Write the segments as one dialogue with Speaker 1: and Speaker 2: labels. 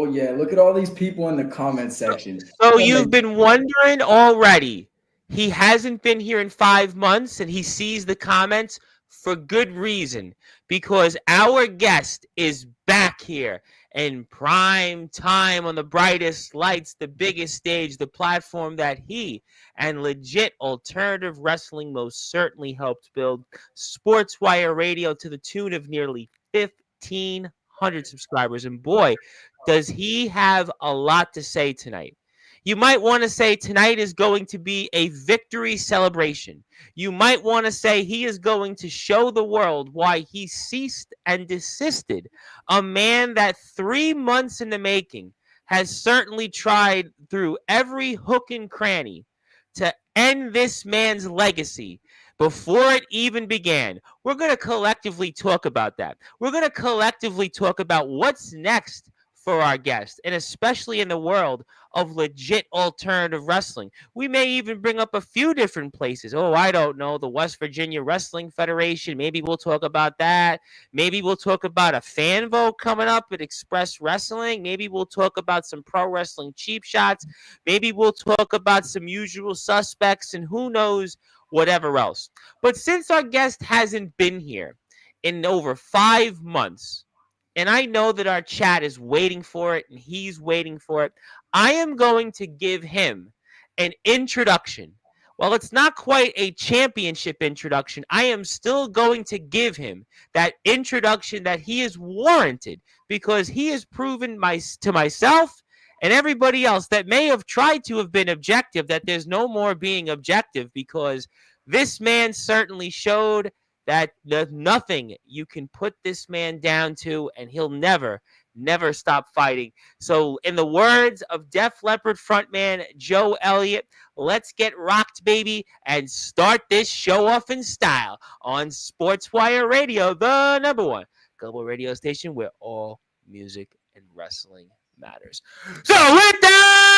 Speaker 1: Oh yeah, look at all these people in the comment section.
Speaker 2: So you've been wondering already. He hasn't been here in 5 months, and he sees the comments for good reason, because our guest is back here in prime time on the brightest lights, the biggest stage, the platform that he and legit alternative wrestling most certainly helped build, Sportswire Radio, to the tune of nearly 1,500 subscribers. And boy, does he have a lot to say tonight. You might want to say tonight is going to be a victory celebration. You might want to say he is going to show the world why he ceased and desisted. A man that 3 months in the making has certainly tried through every hook and cranny to end this man's legacy before it even began. We're going to collectively talk about that. We're going to collectively talk about what's next for our guest, and especially in the world of legit alternative wrestling. We may even bring up a few different places. Oh, I don't know, the West Virginia Wrestling Federation. Maybe we'll talk about that. Maybe we'll talk about a fan vote coming up at Express Wrestling. Maybe we'll talk about some pro wrestling cheap shots. Maybe we'll talk about some usual suspects, and who knows, whatever else. But since our guest hasn't been here in over 5 months, and I know that our chat is waiting for it and he's waiting for it, I am going to give him an introduction. While it's not quite a championship introduction, I am still going to give him that introduction that he is warranted, because he has proven to myself and everybody else that may have tried to have been objective that there's no more being objective, because this man certainly showed that there's nothing you can put this man down to, and he'll never stop fighting. So in the words of Def Leppard frontman Joe Elliott, let's get rocked, baby, and start this show off in style on Sportswire Radio, the number one global radio station where all music and wrestling matters. So with that,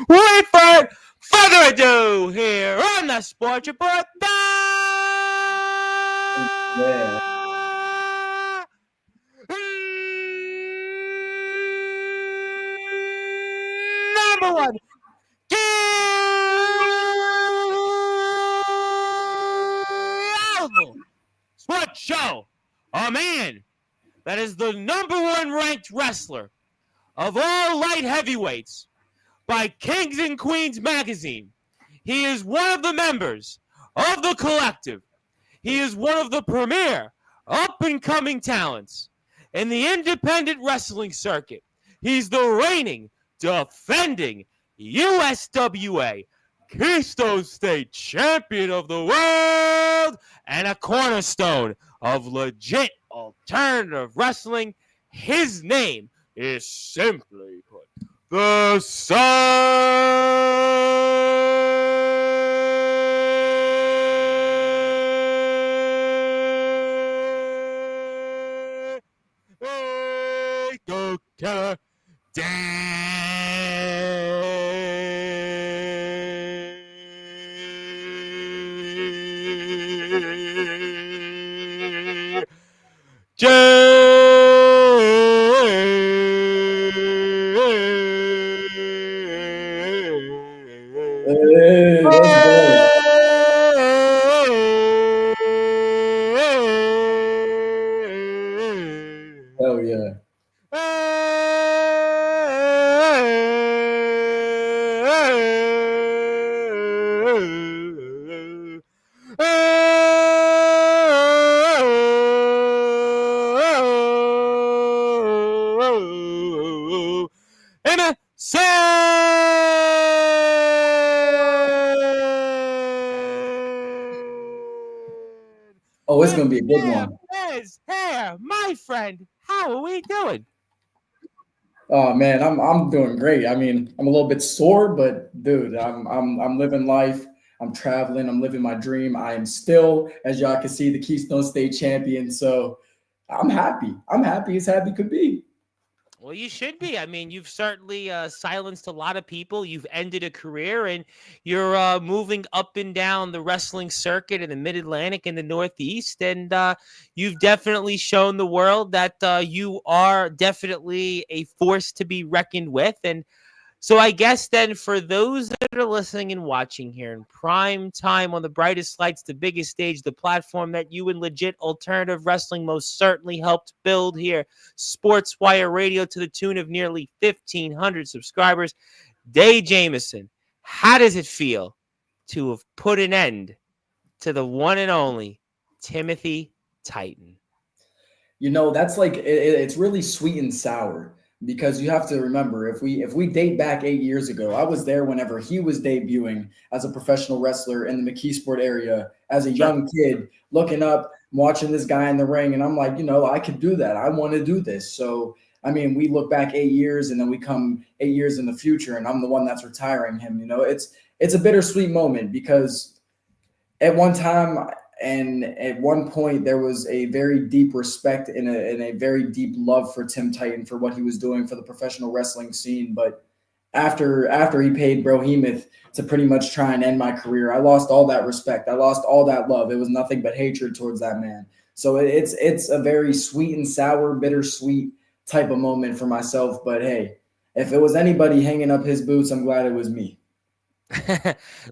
Speaker 2: without further ado, here on the Sports Report,
Speaker 1: Yeah.
Speaker 2: number one global sports show, a man that is the number one ranked wrestler of all light heavyweights by Kings and Queens magazine. He is one of the members of the collective. He is one of the premier up-and-coming talents in the independent wrestling circuit. He's the reigning, defending USWA Keystone State Champion of the World and a cornerstone of legit alternative wrestling. His name is simply put the Killer
Speaker 1: Hey, let's go. Hell yeah. Oh, it's gonna be a good one.
Speaker 2: Here, my friend, how are we doing?
Speaker 1: Oh man, I'm doing great. I mean, I'm a little bit sore, but dude, I'm living life. I'm traveling. I'm living my dream. I am still, as y'all can see, the Keystone State champion. So I'm happy. I'm happy as happy could be.
Speaker 2: Well, you should be. I mean, you've certainly silenced a lot of people. You've ended a career, and you're moving up and down the wrestling circuit in the Mid Atlantic and the Northeast. And you've definitely shown the world that you are definitely a force to be reckoned with. And so I guess then for those that are listening and watching here in prime time on the brightest lights, the biggest stage, the platform that you and legit alternative wrestling most certainly helped build here, Sportswire Radio, to the tune of nearly 1,500 subscribers. Day Jamison, how does it feel to have put an end to the one and only Timothy Titan?
Speaker 1: That's like it's really sweet and sour because you have to remember if we date back 8 years ago, I was there whenever he was debuting as a professional wrestler in the McKeesport area as a young kid, looking up, watching this guy in the ring, and I'm like, I could do that. I want to do this. So I mean, we look back 8 years, and then we come 8 years in the future, and I'm the one that's retiring him. It's a bittersweet moment because at one time and at one point there was a very deep respect and a very deep love for Tim Titan for what he was doing for the professional wrestling scene. But after he paid Brohemoth to pretty much try and end my career, I lost all that respect. I lost all that love. It was nothing but hatred towards that man. So it's a very sweet and sour, bittersweet type of moment for myself. But hey, if it was anybody hanging up his boots, I'm glad it was me.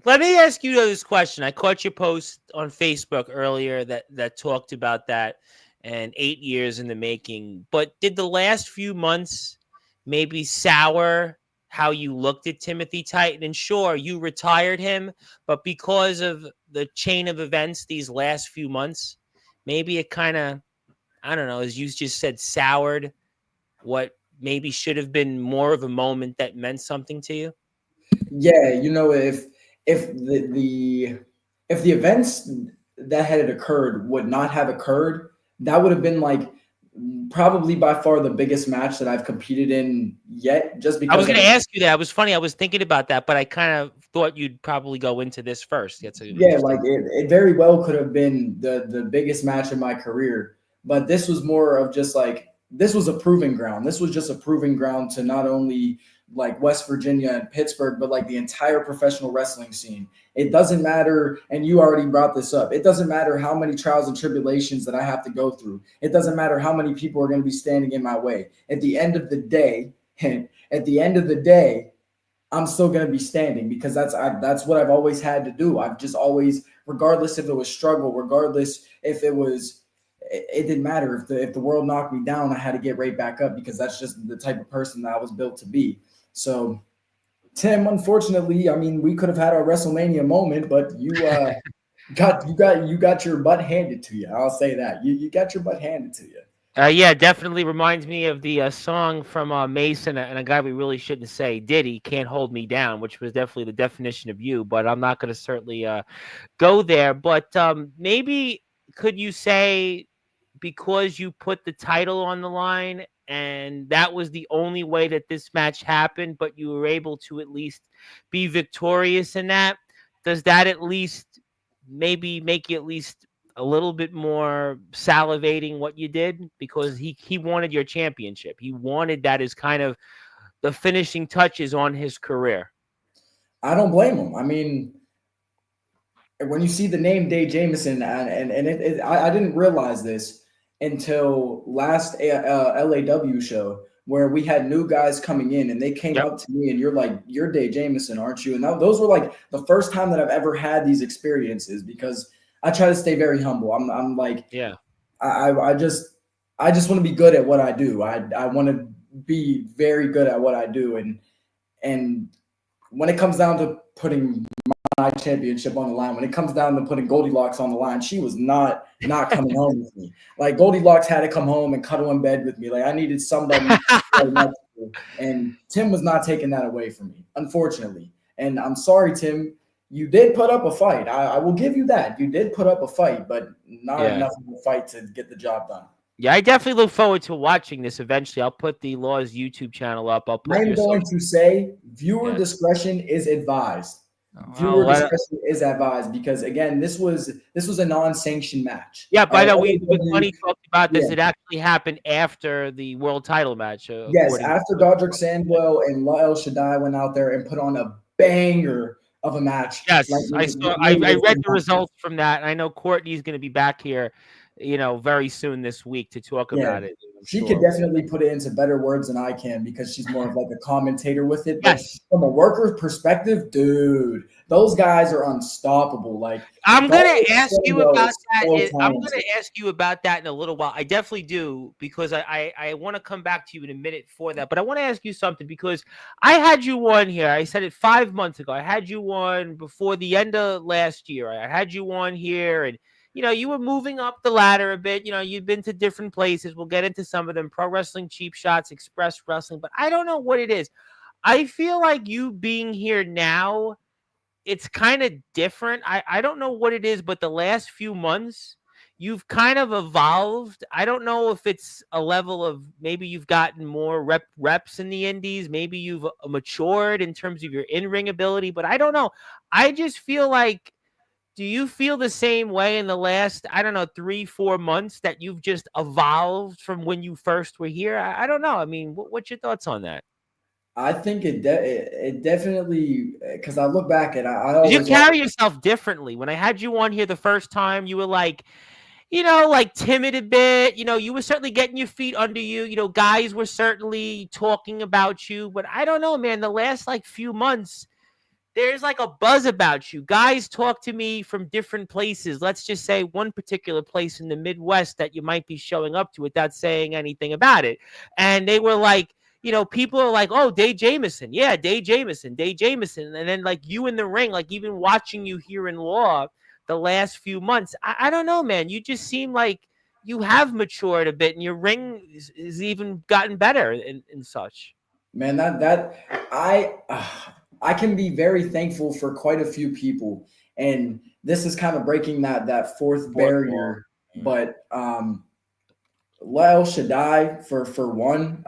Speaker 2: Let me ask you this question. I caught your post on Facebook earlier that talked about that and 8 years in the making. But did the last few months maybe sour how you looked at Timothy Titan? And sure, you retired him, but because of the chain of events these last few months, maybe it kind of, I don't know, as you just said, soured what maybe should have been more of a moment that meant something to you?
Speaker 1: Yeah, if the events that had occurred would not have occurred, that would have been like probably by far the biggest match that I've competed in yet. Just
Speaker 2: I was
Speaker 1: because
Speaker 2: going to ask you that. It was funny. I was thinking about that, but I kind of thought you'd probably go into this first. That's
Speaker 1: like it very well could have been the biggest match in my career, but this was more of just like this was a proving ground. This was just a proving ground to not only like West Virginia and Pittsburgh, but like the entire professional wrestling scene. It doesn't matter, and you already brought this up, it doesn't matter how many trials and tribulations that I have to go through. It doesn't matter how many people are going to be standing in my way. At the end of the day, I'm still going to be standing because that's what I've always had to do. I've just always, regardless if it was struggle, regardless if it didn't matter if the world knocked me down, I had to get right back up because that's just the type of person that I was built to be. So, Tim, unfortunately, I mean, we could have had our WrestleMania moment, but you got your butt handed to you. I'll say that you got your butt handed to you.
Speaker 2: Yeah, definitely reminds me of the song from Mason and a guy we really shouldn't say, Diddy, Can't Hold Me Down, which was definitely the definition of you, but I'm not going to certainly go there. But maybe could you say because you put the title on the line and that was the only way that this match happened, but you were able to at least be victorious in that, does that at least maybe make you at least a little bit more salivating what you did? Because he wanted your championship. He wanted that as kind of the finishing touches on his career.
Speaker 1: I don't blame him. I mean, when you see the name Day Jamison, I didn't realize this until last LAW show where we had new guys coming in and they came up to me and you're like, you're Day Jamison, aren't you? And those were like the first time that I've ever had these experiences because I try to stay very humble. I'm like,
Speaker 2: yeah,
Speaker 1: I just want to be good at what I do. I want to be very good at what I do. And when it comes down to putting my championship on the line, when it comes down to putting Goldilocks on the line, she was not coming home with me. Like Goldilocks had to come home and cuddle in bed with me. Like I needed somebody next to, and Tim was not taking that away from me, unfortunately. And I'm sorry, Tim. You did put up a fight. I will give you that. You did put up a fight, but not enough of a fight to get the job done.
Speaker 2: Yeah, I definitely look forward to watching this eventually. I'll put the Laws YouTube channel up.
Speaker 1: I'm going to say viewer discretion is advised. Viewer discretion is advised because again, this was a non-sanctioned match.
Speaker 2: Yeah, by the way, we
Speaker 1: LAW
Speaker 2: funny talked about this.
Speaker 1: yeah.
Speaker 2: It actually happened after the world title match,
Speaker 1: Yes,
Speaker 2: according
Speaker 1: after
Speaker 2: to.
Speaker 1: Godric Sandwell and Lael Shaddai went out there and put on a banger of a match. Like
Speaker 2: Yes, I saw. I
Speaker 1: literally
Speaker 2: read the results from that. I know Courtney's going to be back here, very soon this week to talk
Speaker 1: yeah.
Speaker 2: about it. I'm
Speaker 1: She could
Speaker 2: sure.
Speaker 1: definitely put it into better words than I can because she's more of like a commentator with it. But
Speaker 2: Yes,
Speaker 1: from a worker's perspective, dude, those guys are unstoppable. Like
Speaker 2: I'm gonna
Speaker 1: Godric
Speaker 2: ask you
Speaker 1: Sandwell
Speaker 2: about
Speaker 1: is
Speaker 2: that.
Speaker 1: so
Speaker 2: I'm gonna
Speaker 1: talented.
Speaker 2: ask you about that in a little while. I definitely do because I want to come back to you in a minute for that. But I want to ask you something because I had you on here. I said it 5 months ago. I had you on before the end of last year. I had you on here, and you were moving up the ladder a bit. You'd been to different places. We'll get into some of them: Pro Wrestling, Cheap Shots, Express Wrestling. But I don't know what it is. I feel like you being here now, it's kind of different. I don't know what it is, but the last few months, you've kind of evolved. I don't know if it's a level of maybe you've gotten more reps in the indies, maybe you've matured in terms of your in-ring ability, but I don't know. I just feel like, do you feel the same way in the last, I don't know, 3-4 months that you've just evolved from when you first were here? I don't know. I mean, what's your thoughts on that?
Speaker 1: I think it definitely because I look back and I
Speaker 2: 'Cause you
Speaker 1: always like
Speaker 2: carry yourself differently. When I had you on here the first time, you were like, like timid a bit. You were certainly getting your feet under you. Guys were certainly talking about you. But I don't know, man. The last like few months, there's like a buzz about you. Guys talk to me from different places. Let's just say one particular place in the Midwest that you might be showing up to without saying anything about it. And they were like, people are like, oh, Dave Jamison. Yeah, Dave Jamison, Dave Jamison. And then like you in the ring, like even watching you here in Law the last few months, I don't know, man. You just seem like you have matured a bit and your ring is even gotten better and such.
Speaker 1: man that I can be very thankful for quite a few people, and this is kind of breaking that fourth
Speaker 2: Fourth wall.
Speaker 1: barrier.
Speaker 2: Yeah.
Speaker 1: But Lael Shaddai for one,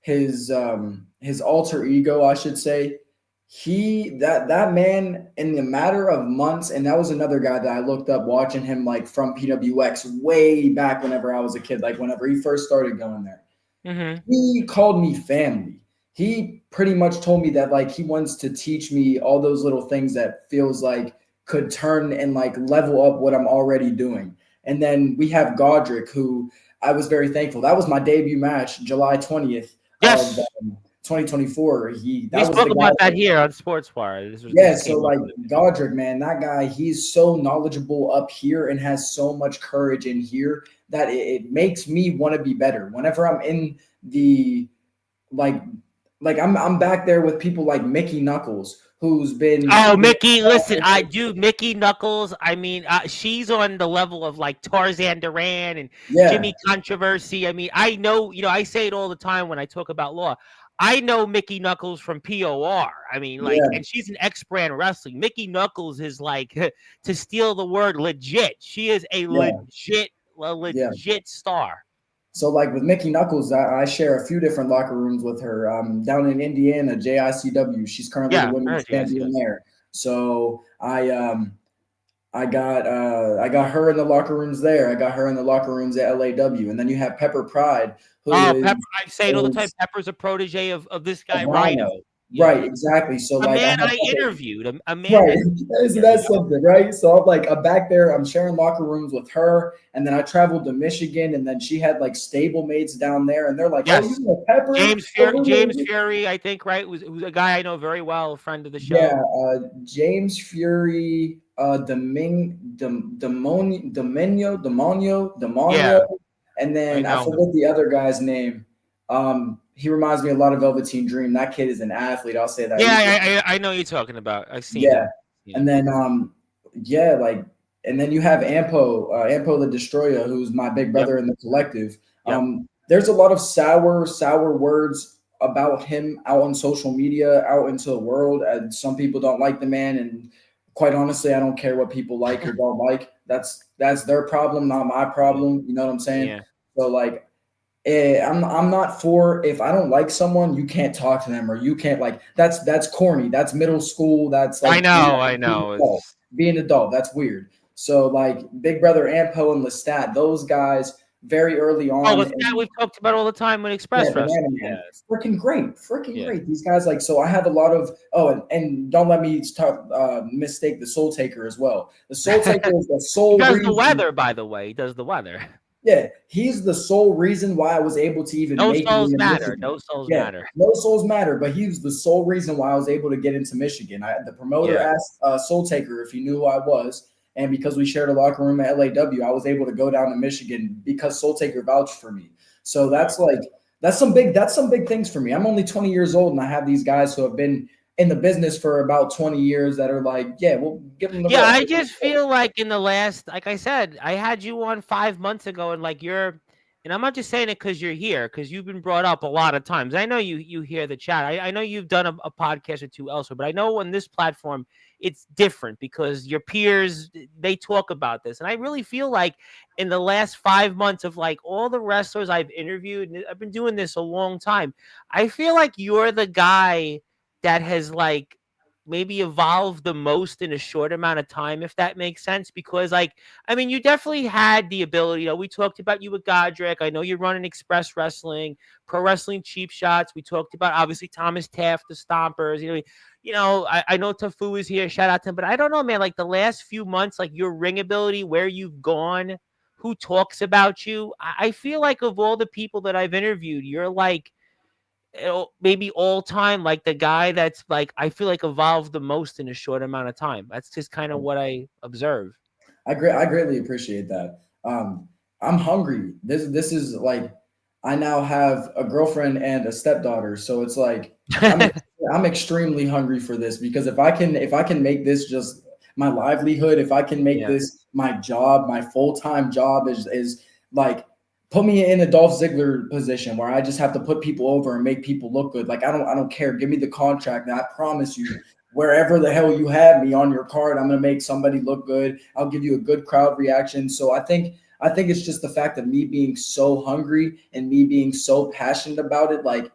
Speaker 1: his alter ego, I should say, that man in the matter of months, and that was another guy that I looked up watching him like from PWX way back whenever I was a kid, like whenever he first started going there.
Speaker 2: Mm-hmm.
Speaker 1: He called me family. He pretty much told me that like he wants to teach me all those little things that feels like could turn and like level up what I'm already doing. And then we have Godric, who I was very thankful. That was my debut match, July 20th of
Speaker 2: Yes.
Speaker 1: 2024.
Speaker 2: We
Speaker 1: That was
Speaker 2: spoke
Speaker 1: the
Speaker 2: about
Speaker 1: guy.
Speaker 2: that here on Sportswire.
Speaker 1: Yeah,
Speaker 2: This
Speaker 1: so
Speaker 2: came up
Speaker 1: like
Speaker 2: with it.
Speaker 1: Godric, man, that guy, he's so knowledgeable up here and has so much courage in here that it makes me want to be better. Whenever I'm in the like I'm back there with people like Mickey Knuckles, who's been
Speaker 2: Oh, Mickey, listen, I do. Mickey Knuckles, I mean, she's on the level of like Tarzan Duran and
Speaker 1: yeah,
Speaker 2: Jimmy Controversy. I mean, I know, I say it all the time when I talk about Law. I know Mickey Knuckles from POR. I mean, like,
Speaker 1: yeah,
Speaker 2: and she's an ex-brand wrestling. Mickey Knuckles is like, to steal the word, legit. She is
Speaker 1: yeah,
Speaker 2: a
Speaker 1: yeah.
Speaker 2: legit star.
Speaker 1: So like with Mickey Knuckles, I share a few different locker rooms with her. Down in Indiana, JICW. She's currently the
Speaker 2: Yeah, I
Speaker 1: women's
Speaker 2: heard you guys.
Speaker 1: champion there. So I got her in the locker rooms there. I got her in the locker rooms at LAW, and then you have Pepper Pride, who
Speaker 2: Oh, Pepper, I say it all the time.
Speaker 1: is
Speaker 2: Pepper's a protege of this
Speaker 1: of
Speaker 2: guy, Rhino.
Speaker 1: Rhino. Right,
Speaker 2: Yeah.
Speaker 1: exactly. So
Speaker 2: A
Speaker 1: like I
Speaker 2: man
Speaker 1: have
Speaker 2: I
Speaker 1: Pepper.
Speaker 2: interviewed, a man
Speaker 1: Right.
Speaker 2: that
Speaker 1: So
Speaker 2: here,
Speaker 1: that's something, right? So I'm back there, I'm sharing locker rooms with her. And then I traveled to Michigan, and then she had like stable mates down there, and they're like, oh, you
Speaker 2: Yes.
Speaker 1: know Pepper? Oh,
Speaker 2: James Fury, I think, right? Who's a guy I know very well, a friend of the
Speaker 1: yeah,
Speaker 2: show.
Speaker 1: James Fury, Demonio,
Speaker 2: Yeah,
Speaker 1: and
Speaker 2: I
Speaker 1: then I
Speaker 2: know him.
Speaker 1: forget the other guy's name. He reminds me a lot of Velveteen Dream. That kid is an athlete. I'll say that.
Speaker 2: Yeah,
Speaker 1: He's
Speaker 2: I know you're talking about. I've seen
Speaker 1: yeah.
Speaker 2: him. Seen
Speaker 1: And
Speaker 2: him.
Speaker 1: then yeah, like and then you have Ampo the Destroyer, who's my big
Speaker 2: Yep.
Speaker 1: brother in the collective.
Speaker 2: Yep.
Speaker 1: There's a lot of sour words about him out on social media, out into the world. And some people don't like the man, and quite honestly, I don't care what people like or don't like. That's their problem, not my
Speaker 2: Yeah.
Speaker 1: problem. You know what I'm saying?
Speaker 2: Yeah.
Speaker 1: So like I'm not for, if I don't like someone, you can't talk to them, or you can't, like, that's corny. That's middle school. That's
Speaker 2: I
Speaker 1: like,
Speaker 2: know, I
Speaker 1: being
Speaker 2: know.
Speaker 1: adult.
Speaker 2: It's
Speaker 1: Being adult. That's weird. So like Big Brother Ampo and Lestat, those guys very early
Speaker 2: oh,
Speaker 1: on,
Speaker 2: it's that
Speaker 1: and
Speaker 2: we've talked about all the time with
Speaker 1: yeah,
Speaker 2: Express Wrestling.
Speaker 1: Banana
Speaker 2: Yeah,
Speaker 1: Man, freaking
Speaker 2: yeah.
Speaker 1: great. These guys, like, so I have a lot of, oh, and don't let me talk, mistake the Soul Taker as well. The Soul Taker is the
Speaker 2: He
Speaker 1: sole
Speaker 2: does the
Speaker 1: reason.
Speaker 2: weather, by the way. He does the weather.
Speaker 1: Yeah, he's the sole reason why I was able to even
Speaker 2: No
Speaker 1: make it
Speaker 2: souls
Speaker 1: into
Speaker 2: matter.
Speaker 1: Michigan.
Speaker 2: No souls
Speaker 1: Yeah,
Speaker 2: matter.
Speaker 1: no souls matter, but he was the sole reason why I was able to get into Michigan. The promoter
Speaker 2: Yeah.
Speaker 1: asked Soul Taker if he knew who I was, and because we shared a locker room at LAW, I was able to go down to Michigan because Soul Taker vouched for me. So
Speaker 2: Yeah.
Speaker 1: that's some big things for me. I'm only 20 years old, and I have these guys who have been in the business for about 20 years that are like, yeah, we'll give them the
Speaker 2: Yeah,
Speaker 1: rub.
Speaker 2: I just feel like in the last, like I said, I had you on 5 months ago, and like and I'm not just saying it because you're here, because you've been brought up a lot of times. I know you hear the chat. I know you've done a podcast or two elsewhere, but I know on this platform it's different because your peers they talk about this, and I really feel like in the last 5 months of like all the wrestlers I've interviewed, and I've been doing this a long time. I feel like you're the guy that has like maybe evolved the most in a short amount of time, if that makes sense. Because, like, I mean, you definitely had the ability. We talked about you with Godric. I know you're running Express Wrestling, Pro Wrestling Cheap Shots. We talked about obviously Thomas Taft, the Stompers. I know Tafu is here. Shout out to him, but I don't know, man. Like the last few months, like your ring ability, where you've gone, who talks about you. I feel like of all the people that I've interviewed, you're like maybe all time, like the guy that's like I feel like evolved the most in a short amount of time. That's just kind of what I observe.
Speaker 1: I greatly appreciate that. I'm hungry. This is like, I now have a girlfriend and a stepdaughter, so it's like I'm I'm extremely hungry for this, because if I can make this just my livelihood, if I can make
Speaker 2: Yeah.
Speaker 1: this my job, my full-time job, is like, put me in a Dolph Ziggler position where I just have to put people over and make people look good. Like, I don't care. Give me the contract, and I promise you, wherever the hell you have me on your card, I'm going to make somebody look good. I'll give you a good crowd reaction. So I think it's just the fact of me being so hungry and me being so passionate about it. Like,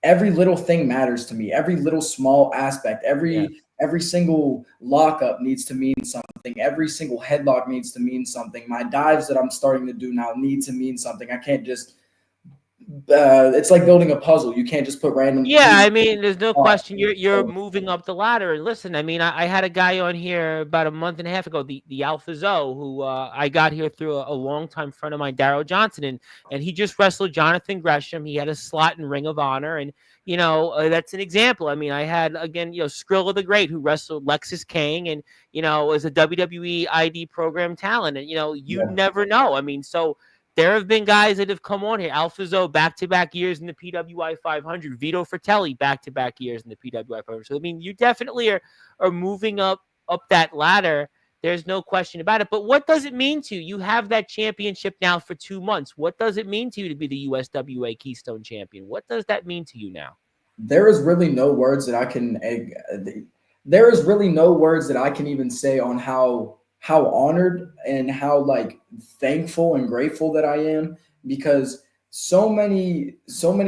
Speaker 1: every little thing matters to me. Every little small aspect,
Speaker 2: Yeah.
Speaker 1: every single lockup needs to mean something. Every single headlock needs to mean something. My dives that I'm starting to do now need to mean something. I can't just it's like building a puzzle. You can't just put random
Speaker 2: Yeah,
Speaker 1: pieces
Speaker 2: I mean, there's no
Speaker 1: on.
Speaker 2: question you're moving up the ladder. And listen, I mean, I had a guy on here about a month and a half ago, the Alpha Zoe, who I got here through a longtime friend of mine, Darryl Johnson, and he just wrestled Jonathan Gresham. He had a slot in Ring of Honor, and that's an example. I mean, I had again, Skrilla the Great, who wrestled Lexus King, and was a WWE ID program talent, and you
Speaker 1: Yeah.
Speaker 2: never know. I mean, so there have been guys that have come on here. Alphazo back-to-back years in the PWI 500. Vito Fratelli back-to-back years in the PWI 500. So I mean, you definitely are moving up that ladder. There's no question about it. But what does it mean to you? You have that championship now for 2 months. What does it mean to you to be the USWA Keystone Champion? What does that mean to you now?
Speaker 1: There is really no words that I can there is really no words that I can even say on how honored and how, like, thankful and grateful that I am, because so many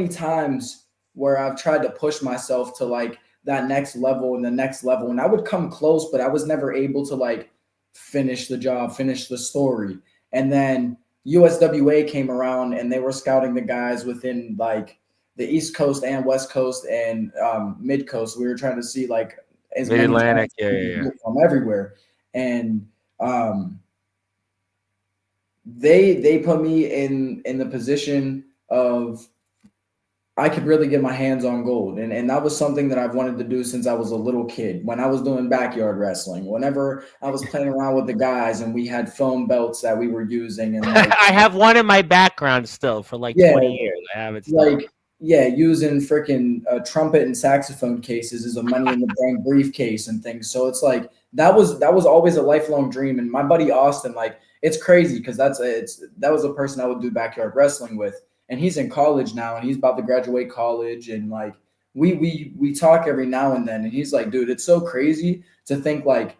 Speaker 1: times where I've tried to push myself to like that next level and the next level, and I would come close, but I was never able to like finish the job, finish the story. And then USWA came around and they were scouting the guys within like the East Coast and West Coast and Mid Coast. We were trying to see like as
Speaker 2: Mid
Speaker 1: many
Speaker 2: Atlantic,
Speaker 1: talents
Speaker 2: yeah, yeah, yeah.
Speaker 1: from everywhere, and um, they put me in the position of I could really get my hands on gold. And that was something that I've wanted to do since I was a little kid. When I was doing backyard wrestling, whenever I was playing around with the guys and we had foam belts that we were using, and like,
Speaker 2: I have one in my background still for like
Speaker 1: yeah,
Speaker 2: 20 years. I have it still.
Speaker 1: like, yeah, using freaking trumpet and saxophone cases as a money in the bank briefcase and things. So it's like that was always a lifelong dream. And my buddy Austin, like, it's crazy because that was a person I would do backyard wrestling with, and he's in college now, and he's about to graduate college, and like we talk every now and then, and he's like, dude, it's so crazy to think like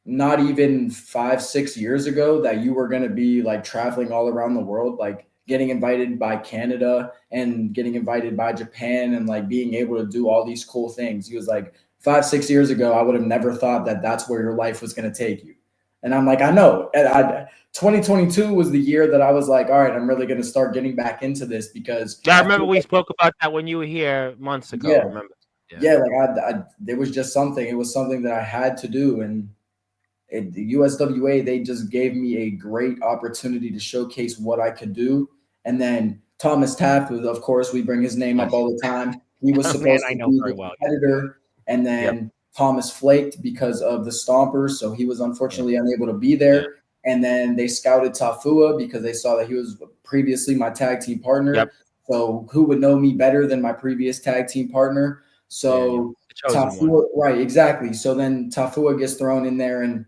Speaker 1: not even 5, 6 years ago that you were going to be like traveling all around the world. Like, getting invited by Canada and getting invited by Japan and like being able to do all these cool things. He was like, 5, 6 years ago, I would have never thought that that's where your life was going to take you. And I'm like, I know. And 2022 was the year that I was like, all right, I'm really going to start getting back into this because
Speaker 2: Yeah, I
Speaker 1: I
Speaker 2: remember
Speaker 1: feel
Speaker 2: we
Speaker 1: like,
Speaker 2: spoke about that when you were here months ago.
Speaker 1: yeah,
Speaker 2: Remember? Yeah.
Speaker 1: yeah, like it was just something. It was something that I had to do, and the USWA, they just gave me a great opportunity to showcase what I could do. And then Thomas Taft, of course, we bring his name up
Speaker 2: Yes.
Speaker 1: all the time. He was
Speaker 2: Oh, man,
Speaker 1: supposed
Speaker 2: I
Speaker 1: to
Speaker 2: know
Speaker 1: be
Speaker 2: very
Speaker 1: the
Speaker 2: well.
Speaker 1: competitor, and
Speaker 2: Yep.
Speaker 1: then Thomas flaked because of the Stompers, so he was
Speaker 2: Yeah.
Speaker 1: unfortunately unable to be
Speaker 2: Yeah.
Speaker 1: there. And then they scouted Tafua because they saw that he was previously my tag team
Speaker 2: Yep.
Speaker 1: partner. So who would know me better than my previous tag team partner?
Speaker 2: Daniel,
Speaker 1: So
Speaker 2: the chosen one.
Speaker 1: Tafua, right, exactly. So then Tafua gets thrown in there, and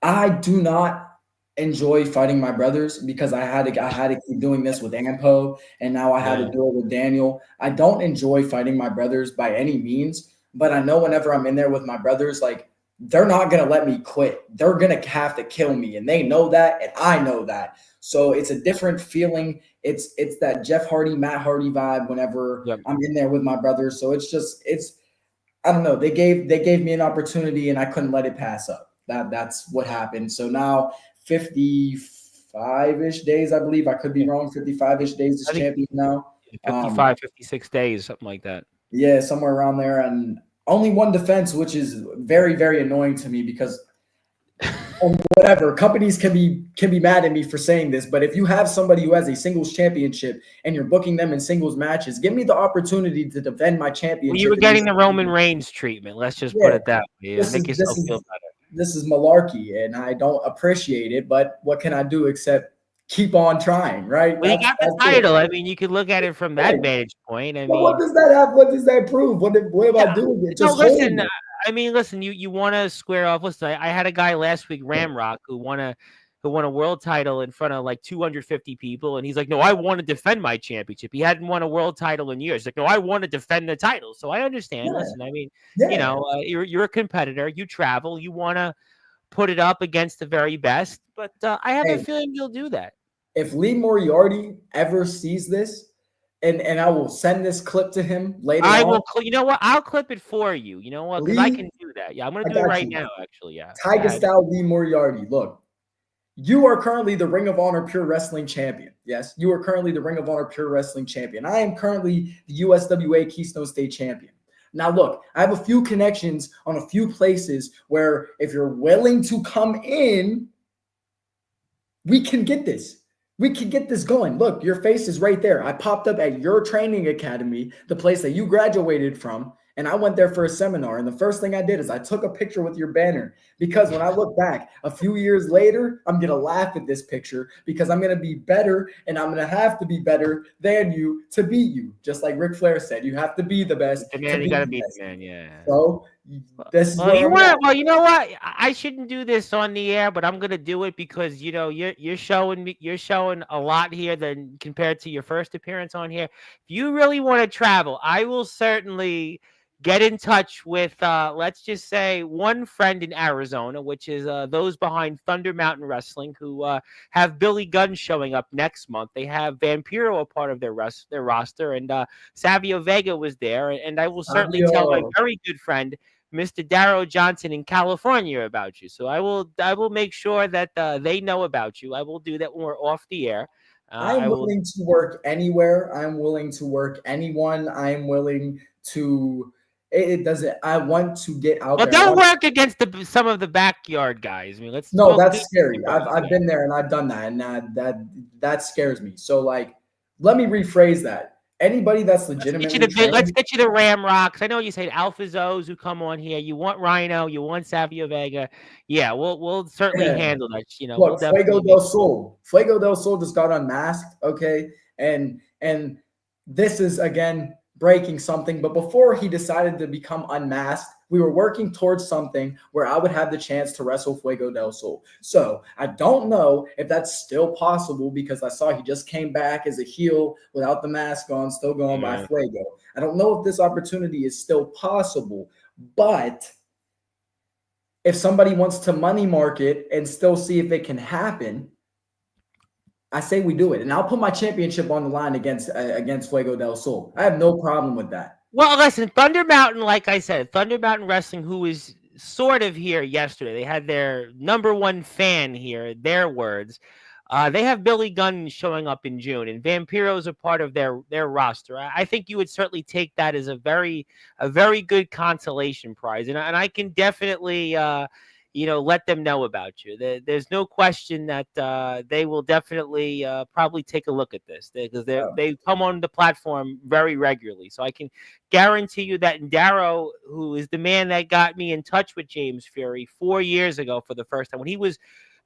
Speaker 1: I do not enjoy fighting my brothers because I had to keep doing this with Ampo, and now I had to
Speaker 2: Yeah.
Speaker 1: do it with Daniel. I don't enjoy fighting my brothers by any means, but I know whenever I'm in there with my brothers, like they're not gonna let me quit. They're gonna have to kill me, and they know that, and I know that. So it's a different feeling. It's that Jeff Hardy, Matt Hardy vibe whenever
Speaker 2: Yep.
Speaker 1: I'm in there with my brothers. So it's I don't know. They gave me an opportunity and I couldn't let it pass up. That's what happened. So now 55-ish days, I believe. I could be wrong. 55-ish days as
Speaker 2: I think
Speaker 1: champion now.
Speaker 2: 55, 56 days, something like that.
Speaker 1: Yeah, somewhere around there. And only one defense, which is very, very annoying to me because whatever companies can be mad at me for saying this, but if you have somebody who has a singles championship and you're booking them in singles matches, give me the opportunity to defend my
Speaker 2: Well, you
Speaker 1: championship.
Speaker 2: were getting the Roman Reigns treatment. Let's just put
Speaker 1: Yeah,
Speaker 2: it that way.
Speaker 1: this is
Speaker 2: Make
Speaker 1: this
Speaker 2: yourself
Speaker 1: is
Speaker 2: feel better.
Speaker 1: this is malarkey, and I don't appreciate it. But what can I do except keep on trying, right?
Speaker 2: Well, you
Speaker 1: That's
Speaker 2: got the
Speaker 1: that's it.
Speaker 2: title. I mean, you could look at it from that
Speaker 1: Right.
Speaker 2: vantage point. I
Speaker 1: But what
Speaker 2: mean,
Speaker 1: does that have? What does that prove? What am I
Speaker 2: yeah.
Speaker 1: doing? It
Speaker 2: No,
Speaker 1: just
Speaker 2: listen.
Speaker 1: holding it.
Speaker 2: I mean, listen. You want to square off. Listen, I had a guy last week, Ramrock, who won a world title in front of like 250 people, and he's like, "No, I want to defend my championship." He hadn't won a world title in years. He's like, "No, I want to defend the title." So I understand.
Speaker 1: Yeah,
Speaker 2: Listen, I mean,
Speaker 1: yeah.
Speaker 2: you're a competitor. You travel. You want to put it up against the very best. But I have a
Speaker 1: Hey,
Speaker 2: feeling you'll do that.
Speaker 1: if Lee Moriarty ever sees this, and I will send this clip to him later
Speaker 2: I
Speaker 1: on.
Speaker 2: will. You know what? I'll clip it for you. You know what? Because I
Speaker 1: Lee,
Speaker 2: can do that. Yeah, I'm gonna
Speaker 1: I
Speaker 2: do it
Speaker 1: got
Speaker 2: right
Speaker 1: you.
Speaker 2: now. Actually, yeah. Go
Speaker 1: Tiger
Speaker 2: ahead.
Speaker 1: style Lee Moriarty. Look, you are currently the Ring of Honor Pure Wrestling Champion. Yes, you are currently the Ring of Honor Pure Wrestling Champion. I am currently the USWA Keystone State Champion. Now, look, I have a few connections on a few places where if you're willing to come in, we can get this. We can get this going. Look, your face is right there. I popped up at your training academy, the place that you graduated from, and I went there for a seminar. And the first thing I did is I took a picture with your banner because when I look back a few years later, I'm going to laugh at this picture because I'm going to be better and I'm going to have to be better than you to beat you. Just like Ric Flair said, you have to be the best
Speaker 2: The
Speaker 1: to
Speaker 2: man, you
Speaker 1: beat
Speaker 2: got to
Speaker 1: the
Speaker 2: beat
Speaker 1: best.
Speaker 2: the man. Yeah.
Speaker 1: So this is
Speaker 2: Well,
Speaker 1: where I'm at.
Speaker 2: you know what? I shouldn't do this on the air, but I'm gonna do it because you're showing me you're showing a lot here than compared to your first appearance on here. If you really want to travel, I will certainly get in touch with let's just say one friend in Arizona, which is those behind Thunder Mountain Wrestling, who have Billy Gunn showing up next month. They have Vampiro a part of their roster, and Savio Vega was there, and I will certainly tell my
Speaker 1: Fabio.
Speaker 2: very good friend Mr. Darrow Johnson in California about you. So I will make sure that they know about you. I will do that when we're off the air.
Speaker 1: I'm
Speaker 2: I will.
Speaker 1: willing to work anywhere. I'm willing to work anyone. I'm willing to. It doesn't. I want to get out
Speaker 2: Well,
Speaker 1: there. I
Speaker 2: don't
Speaker 1: want.
Speaker 2: work against some of the backyard guys. I mean,
Speaker 1: No,
Speaker 2: we'll do
Speaker 1: that's
Speaker 2: the
Speaker 1: scary.
Speaker 2: pros.
Speaker 1: I've
Speaker 2: Yeah.
Speaker 1: been there and I've done that, and that scares me. So like, let me rephrase that. Anybody that's legitimately
Speaker 2: Let's
Speaker 1: trained,
Speaker 2: get you the Ramrocks. I know you said Alpha Zoes who come on here. You want Rhino. You want Savio Vega. Yeah, we'll certainly
Speaker 1: yeah.
Speaker 2: handle that. We'll
Speaker 1: Look, Fuego
Speaker 2: definitely
Speaker 1: del
Speaker 2: make.
Speaker 1: Sol. Fuego del Sol just got unmasked. Okay, and this is again breaking something. But before he decided to become unmasked, we were working towards something where I would have the chance to wrestle Fuego del Sol. So I don't know if that's still possible because I saw he just came back as a heel without the mask on, still going by
Speaker 2: Yeah.
Speaker 1: Fuego. I don't know if this opportunity is still possible, but if somebody wants to money market and still see if it can happen, I say we do it, and I'll put my championship on the line against Fuego del Sol. I have no problem with that.
Speaker 2: Well, listen, Thunder Mountain, like I said, Thunder Mountain Wrestling, who was sort of here yesterday, they had their number one fan here, their words. They have Billy Gunn showing up in June, and Vampiros are part of their roster. I think you would certainly take that as a very good consolation prize, and I can definitely let them know about you. There's no question that they will definitely probably take a look at this because they come on the platform very regularly. So I can guarantee you that Darrow, who is the man that got me in touch with James Fury 4 years ago for the first time, when he was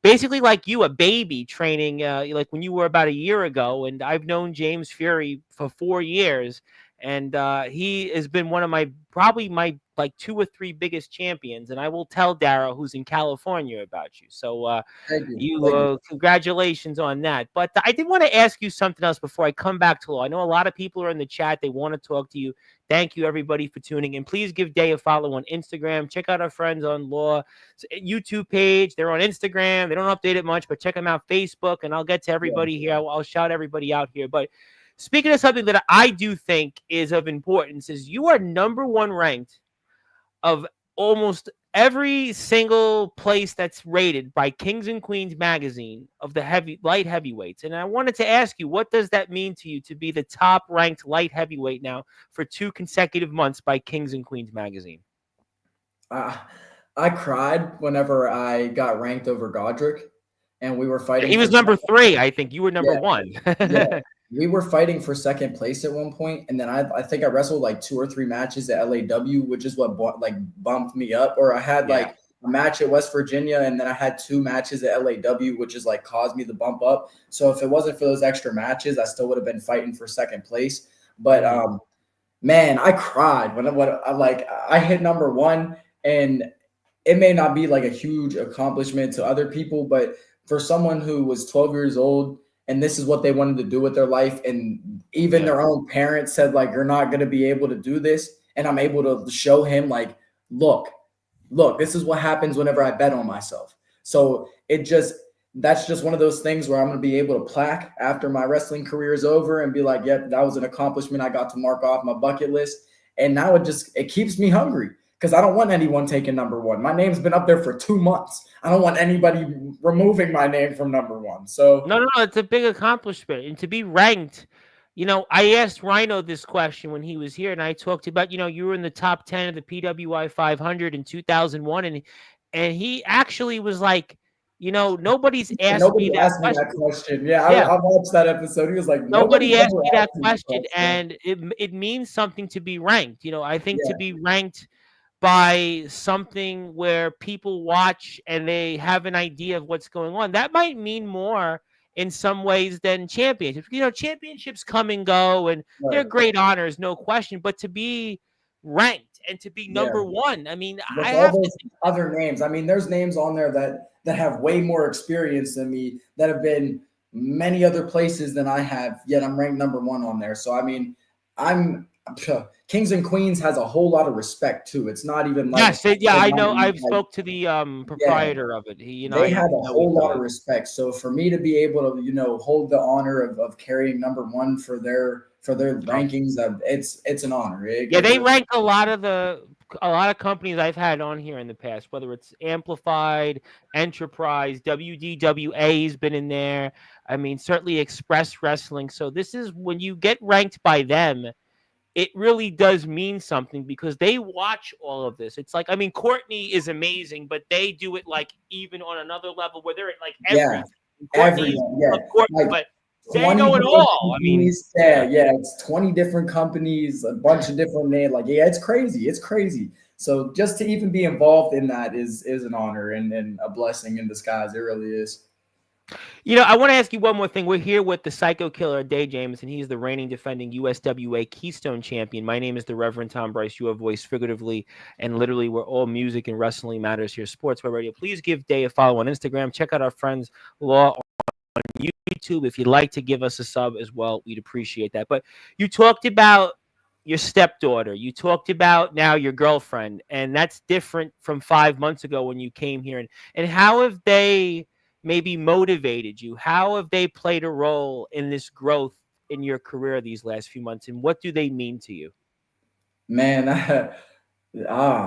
Speaker 2: basically like you, a baby training, like when you were about a year ago. And I've known James Fury for 4 years, and he has been one of probably my like 2 or 3 biggest champions. And I will tell Darrow, who's in California, about you. So
Speaker 1: Thank you.
Speaker 2: congratulations on that. But I did want to ask you something else before I come back to Law. I know a lot of people are in the chat. They want to talk to you. Thank you, everybody, for tuning in. Please give Day a follow on Instagram. Check out our friends on Law YouTube page. They're on Instagram. They don't update it much, but check them out. Facebook, and I'll get to everybody here. I'll shout everybody out here. But speaking of something that I do think is of importance, is you are number 1 ranked of almost every single place that's rated by Kings and Queens magazine of the light heavyweights. And I wanted to ask you, what does that mean to you to be the top ranked light heavyweight now for 2 consecutive months by Kings and Queens magazine?
Speaker 1: I cried whenever I got ranked over Godric, and we were fighting.
Speaker 2: He was number 3. I think you were number 1.
Speaker 1: Yeah. We were fighting for second place at one point, and then I think I wrestled like 2 or 3 matches at LAW, which is what bumped me up. Or I had like a match at West Virginia, and then I had 2 matches at LAW, which is like caused me the bump up. So if it wasn't for those extra matches, I still would have been fighting for second place. But man, I cried when I hit number 1, and it may not be like a huge accomplishment to other people, but for someone who was 12 years old, and this is what they wanted to do with their life, and even their own parents said, like, you're not going to be able to do this, and I'm able to show him, like, look, this is what happens whenever I bet on myself. So that's just one of those things where I'm going to be able to plaque after my wrestling career is over and be like, yep, that was an accomplishment I got to mark off my bucket list. And now it keeps me hungry, because I don't want anyone taking number 1. My name's been up there for 2 months. I don't want anybody removing my name from number 1. So
Speaker 2: no, it's a big accomplishment. And to be ranked, I asked Rhino this question when he was here, and I talked about, you were in the top 10 of the PWI 500 in 2001, and he actually was like, nobody's asked me that question.
Speaker 1: Yeah, I watched that episode. He was like,
Speaker 2: nobody asked me that question, and it means something to be ranked. I think to be ranked by something where people watch and they have an idea of what's going on, that might mean more in some ways than championships. Championships come and go, and they're great honors, no question. But to be ranked and to be number 1, I mean,
Speaker 1: I have those other names. I mean, there's names on there that have way more experience than me, that have been many other places than I have, yet I'm ranked number 1 on there. So I mean, I'm Kings and Queens has a whole lot of respect too. It's not even like
Speaker 2: I know. I've spoke to the proprietor of it.
Speaker 1: They have a whole lot of respect. So for me to be able to hold the honor of carrying number 1 for their rankings, it's an honor.
Speaker 2: They rank a lot of companies I've had on here in the past, whether it's Amplified, Enterprise, WDWA has been in there. I mean, certainly Express Wrestling. So this is when you get ranked by them, it really does mean something, because they watch all of this. It's like, I mean, Courtney is amazing, but they do it like even on another level where they're at like everything. Courtney, but they know it all. I mean,
Speaker 1: it's 20 different companies, a bunch of different names. Like, it's crazy. It's crazy. So just to even be involved in that is an honor and a blessing in disguise. It really is.
Speaker 2: I want to ask you one more thing. We're here with the Psycho Killer, Day Jamison. He's the reigning defending USWA Keystone champion. My name is the Reverend Tom Bryce. You have voiced figuratively and literally where all music and wrestling matters here, Sportswire Radio. Please give Day a follow on Instagram. Check out our friends Law on YouTube. If you'd like to give us a sub as well, we'd appreciate that. But you talked about your stepdaughter. You talked about now your girlfriend, and that's different from 5 months ago when you came here. And how have they maybe motivated you? How have they played a role in this growth in your career these last few months, and what do they mean to you?
Speaker 1: Man,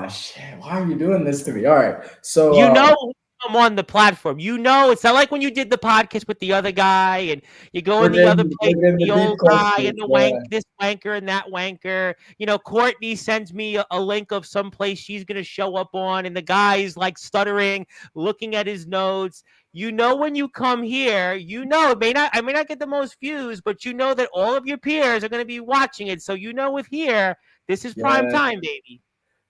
Speaker 1: shit, why are you doing this to me? All right. So,
Speaker 2: You know, I'm on the platform. You know, it's not like when you did the podcast with the other guy and you go in the other place
Speaker 1: we're
Speaker 2: with
Speaker 1: getting
Speaker 2: the
Speaker 1: the deep
Speaker 2: old guy and
Speaker 1: questions.
Speaker 2: the
Speaker 1: Yeah.
Speaker 2: this wanker and that wanker. You know, Courtney sends me a link of some place she's going to show up on, and the guy's like stuttering, looking at his notes. You know, when you come here, you know, I may not get the most views, but you know that all of your peers are going to be watching it. So, you know, with here, this is prime
Speaker 1: Yeah.
Speaker 2: time, baby.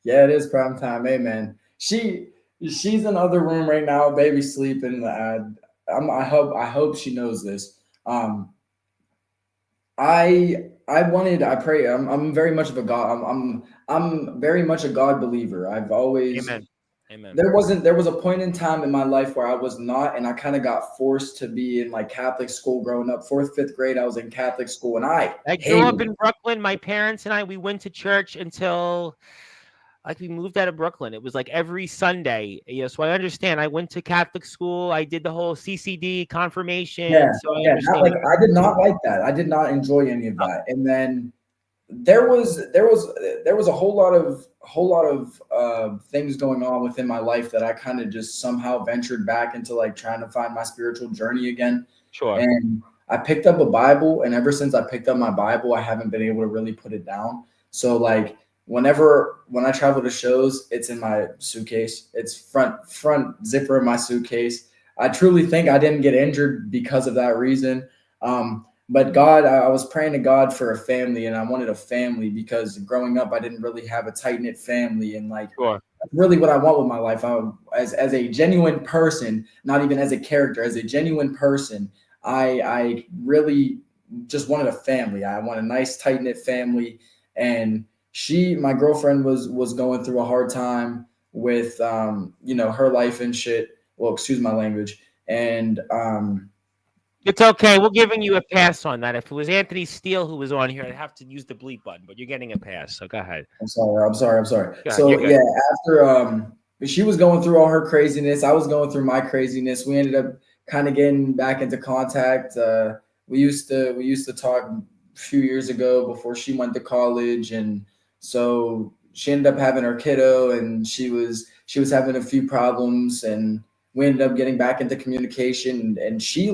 Speaker 1: Yeah, it is prime time. Hey, man. She's in the other room right now, baby sleeping. I hope she knows this. I pray. I'm very much of a God. I'm very much a God believer. I've always
Speaker 2: Amen. Amen.
Speaker 1: there was a point in time in my life where I was not, and I kind of got forced to be in like Catholic school growing up. Fourth, fifth grade, I was in Catholic school, and I
Speaker 2: I grew
Speaker 1: hated
Speaker 2: up
Speaker 1: it.
Speaker 2: in Brooklyn. My parents and I, we went to church until like we moved out of Brooklyn. It was like every Sunday. Yeah, so I understand. I went to Catholic school. I did the whole CCD
Speaker 1: Yeah,
Speaker 2: confirmation. So I
Speaker 1: yeah. Not like
Speaker 2: understand.
Speaker 1: I did not like that. I did not enjoy any of that. And then there was a whole lot of things going on within my life that I kind of just somehow ventured back into like trying to find my spiritual journey again.
Speaker 2: Sure.
Speaker 1: And I picked up a Bible, and ever since I picked up my Bible, I haven't been able to really put it down. So like when I travel to shows, it's in my suitcase. It's front zipper of my suitcase. I truly think I didn't get injured because of that reason. But God, I was praying to God for a family, and I wanted a family because growing up, I didn't really have a tight knit family, and like
Speaker 2: Sure.
Speaker 1: that's really what I want with my life. As a genuine person, not even as a character, as a genuine person, I really just wanted a family. I want a nice tight knit family, and my girlfriend was going through a hard time with her life and shit. Well, excuse my language, and
Speaker 2: It's okay. We're giving you a pass on that. If it was Anthony Steele who was on here, I'd have to use the bleep button, but you're getting a pass. So go ahead.
Speaker 1: I'm sorry. I'm sorry. I'm sorry.
Speaker 2: Go ahead. You're
Speaker 1: So
Speaker 2: good.
Speaker 1: yeah, after she was going through all her craziness, I was going through my craziness. We ended up kind of getting back into contact. We used to talk a few years ago before she went to college, and so she ended up having her kiddo, and she was having a few problems, and we ended up getting back into communication. And she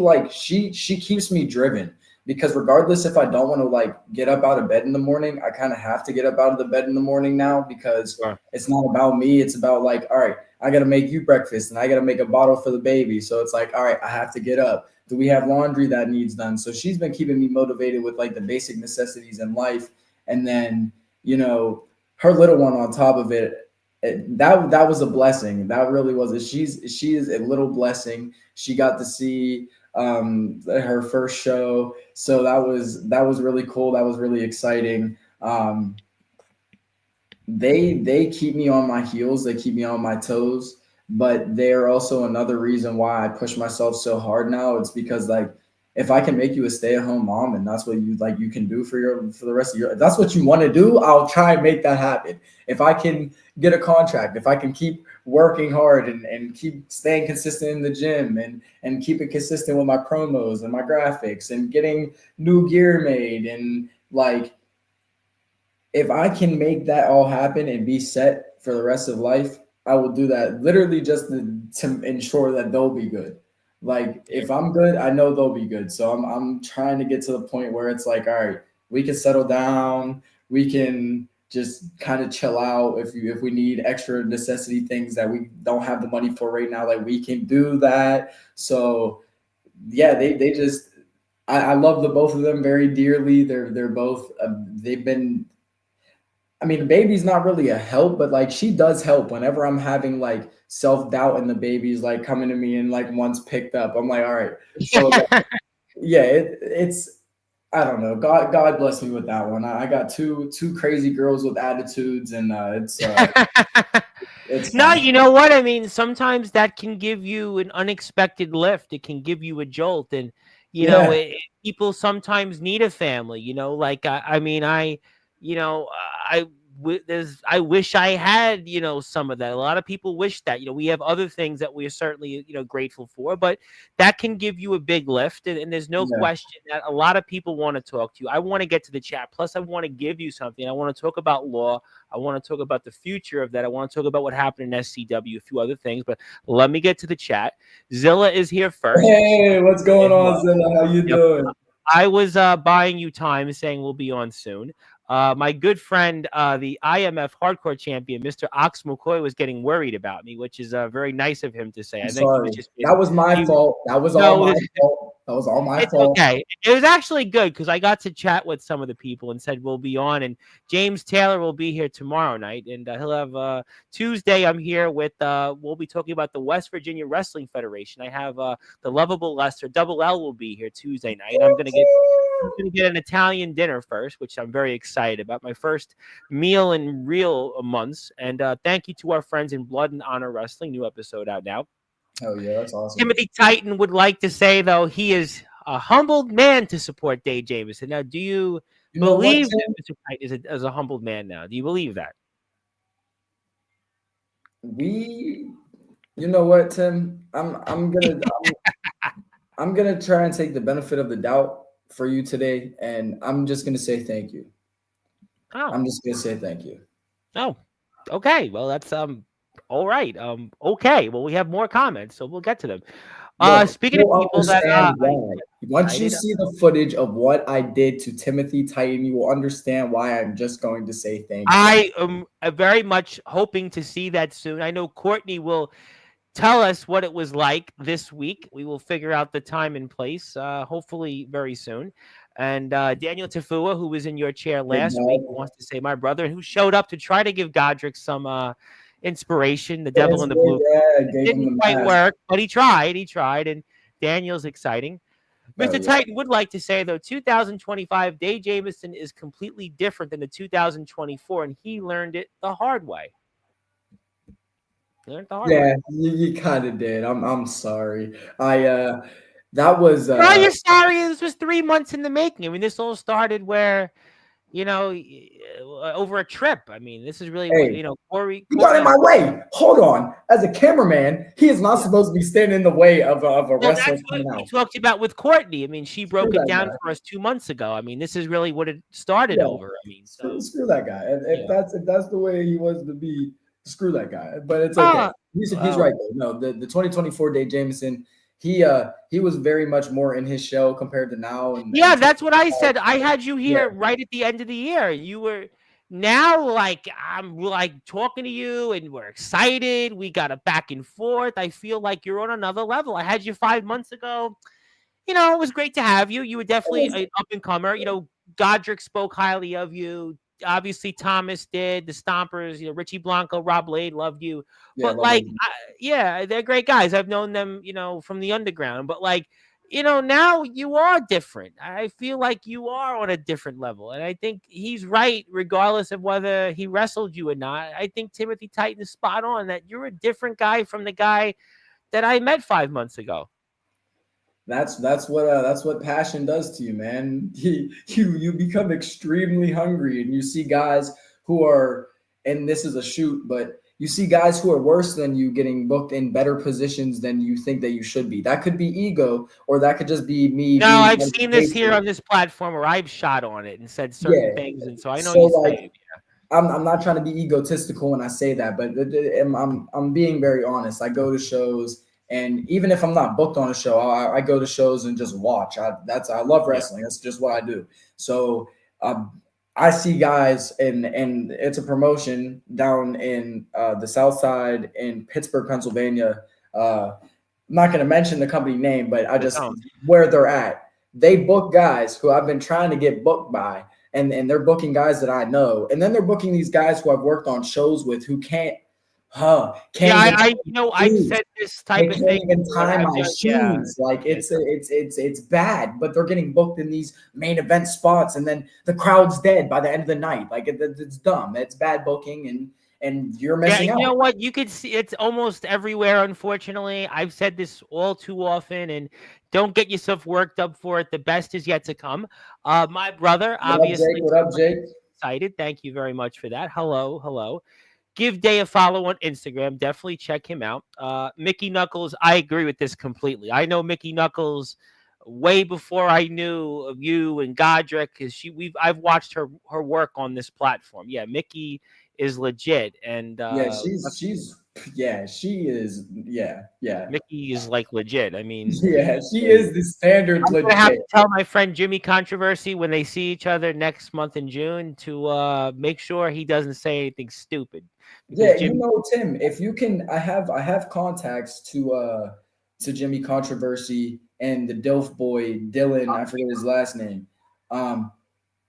Speaker 1: keeps me driven because regardless if I don't want to like get up out of bed in the morning, I kind of have to get up out of the bed in the morning now because
Speaker 2: Sure.
Speaker 1: it's not about me. It's about like, all right, I got to make you breakfast and I got to make a bottle for the baby. So it's like, all right, I have to get up. Do we have laundry that needs done? So she's been keeping me motivated with like the basic necessities in life. And then, her little one on top of it, that was a blessing. That really was it. She is a little blessing. She got to see her first show, so that was really cool. That was really exciting. They keep me on my heels. They keep me on my toes. But they're also another reason why I push myself so hard now. It's because like if I can make you a stay-at-home mom and that's what you can do for the rest of your if that's what you want to do, I'll try and make that happen. If I can get a contract, if I can keep working hard and keep staying consistent in the gym and keep it consistent with my promos and my graphics and getting new gear made and like if I can make that all happen and be set for the rest of life, I will do that literally just to ensure that they'll be good. Like if I'm good, I know they'll be good. So I'm trying to get to the point where it's like, all right, we can settle down, we can just kind of chill out if we need extra necessity things that we don't have the money for right now, like we can do that. So yeah, they just I love the both of them very dearly. They're both they've been I mean, the baby's not really a help, but like she does help whenever I'm having like self doubt and the baby's like coming to me and like once picked up. I'm like, all right. So yeah, it's I don't know. God bless me with that one. I got two crazy girls with attitudes, and it's
Speaker 2: No,
Speaker 1: fine.
Speaker 2: you know what? I mean, sometimes that can give you an unexpected lift. It can give you a jolt. And,
Speaker 1: Yeah,
Speaker 2: people sometimes need a family, like, I mean, I I wish I had, some of that. A lot of people wish that, we have other things that we are certainly, grateful for, but that can give you a big lift. And there's no
Speaker 1: Yeah.
Speaker 2: question that a lot of people want to talk to you. I want to get to the chat. Plus, I want to give you something. I want to talk about law. I want to talk about the future of that. I want to talk about what happened in SCW, a few other things, but let me get to the chat. Zilla is here first.
Speaker 1: Hey, what's going on, Zilla? How you
Speaker 2: Yep.
Speaker 1: doing?
Speaker 2: I was buying you time, saying we'll be on soon. My good friend, the IMF hardcore champion, Mr. Ox McCoy, was getting worried about me, which is very nice of him to say.
Speaker 1: I'm
Speaker 2: I think he was
Speaker 1: sorry.
Speaker 2: just
Speaker 1: That was my
Speaker 2: he,
Speaker 1: fault. That was all
Speaker 2: no,
Speaker 1: my fault. That was all my
Speaker 2: it's
Speaker 1: fault.
Speaker 2: okay. It was actually good because I got to chat with some of the people and said we'll be on. And James Taylor will be here tomorrow night, and he'll have Tuesday. I'm here with. We'll be talking about the West Virginia Wrestling Federation. I have the lovable Lester Double L will be here Tuesday night. I'm gonna get an Italian dinner first, which I'm very excited about. My first meal in real months. And thank you to our friends in Blood and Honor Wrestling. New episode out now.
Speaker 1: Oh yeah, that's awesome.
Speaker 2: Timothy Titan would like to say, though, he is a humbled man to support Dave Jamison. Now, do you believe that Mr. Titan is a humbled man now? Do you believe that?
Speaker 1: You know what, Tim? I'm gonna try and take the benefit of the doubt for you today, and I'm just gonna say thank you.
Speaker 2: Oh,
Speaker 1: I'm just gonna say thank you.
Speaker 2: oh, okay. Well, that's all right. Okay. Well, we have more comments, so we'll get to them.
Speaker 1: Look,
Speaker 2: Speaking of people that
Speaker 1: once you see the footage of what I did to Timothy Titan, you will understand why I'm just going to say thank you.
Speaker 2: I am very much hoping to see that soon. I know Courtney will tell us what it was like this week. We will figure out the time and place, hopefully very soon. And Daniel Tafua, who was in your chair last week, wants to say my brother, who showed up to try to give Godric some inspiration, the devil in the blue.
Speaker 1: Yeah,
Speaker 2: It didn't quite work, but he tried. And Daniel's exciting. Mr. Titan would like to say, though, 2025, Dave Jamison is completely different than the 2024, and he learned it the hard way.
Speaker 1: Yeah, you kind of did. I'm sorry. That was.
Speaker 2: Why you're sorry? This was 3 months in the making. I mean, this all started where, over a trip. I mean, this is really, Corey.
Speaker 1: You got in my way. Hold on. As a cameraman, he is not supposed to be standing in the way of a wrestler.
Speaker 2: That's what we talked about with Courtney. I mean, she broke it down for us 2 months ago. I mean, this is really what it started over. I mean,
Speaker 1: screw that guy. If that's the way he was to be, screw that guy. But it's okay. He's right though. No, the 2024 Dave Jamison. He was very much more in his show compared to now. And
Speaker 2: that's what I said. I had you here right at the end of the year. You were now like I'm like talking to you, and we're excited. We got a back and forth. I feel like you're on another level. I had you 5 months ago. It was great to have you. You were definitely an up and comer. Godric spoke highly of you. Obviously, Thomas did. The Stompers, Richie Blanco, Rob Lade loved you. But they're great guys. I've known them, from the underground. But now you are different. I feel like you are on a different level. And I think he's right, regardless of whether he wrestled you or not. I think Timothy Titan is spot on that you're a different guy from the guy that I met 5 months ago.
Speaker 1: That's what passion does to you, man. You become extremely hungry, and you see guys who are, and this is a shoot, but you see guys who are worse than you getting booked in better positions than you think that you should be. That could be ego, or that could just be me.
Speaker 2: No, I've seen this here on this platform where I've shot on it and said certain things, and so I know
Speaker 1: I'm not trying to be egotistical when I say that, but I'm being very honest. I go to shows. And even if I'm not booked on a show, I go to shows and just watch. I love wrestling. That's just what I do. So I see guys, and it's a promotion down in the South Side in Pittsburgh, Pennsylvania. I'm not going to mention the company name, but where they're at. They book guys who I've been trying to get booked by, and they're booking guys that I know, and then they're booking these guys who I've worked on shows with who can't. I've
Speaker 2: said this type of thing.
Speaker 1: Even tie my shoes. It's bad, but they're getting booked in these main event spots, and then the crowd's dead by the end of the night. It's dumb. It's bad booking, and you're missing out.
Speaker 2: You know what? You could see it's almost everywhere. Unfortunately, I've said this all too often, and don't get yourself worked up for it. The best is yet to come. My brother, obviously.
Speaker 1: What up, Jake?
Speaker 2: excited. Thank you very much for that. Hello, hello. Give Day a follow on Instagram. Definitely check him out. Mickey Knuckles, I agree with this completely. I know Mickey Knuckles way before I knew of you and Godric, because I've watched her work on this platform. Yeah, Mickey is legit, and
Speaker 1: Yeah, she is. Yeah.
Speaker 2: Mickey is like legit. I mean,
Speaker 1: Yeah, she is the standard
Speaker 2: I'm gonna have
Speaker 1: legit.
Speaker 2: to tell my friend Jimmy Controversy when they see each other next month in June to make sure he doesn't say anything stupid, because
Speaker 1: Yeah,
Speaker 2: Jimmy.
Speaker 1: Tim, if you can, I have contacts to Jimmy Controversy and the Dilf boy Dylan, I forget his last name. Um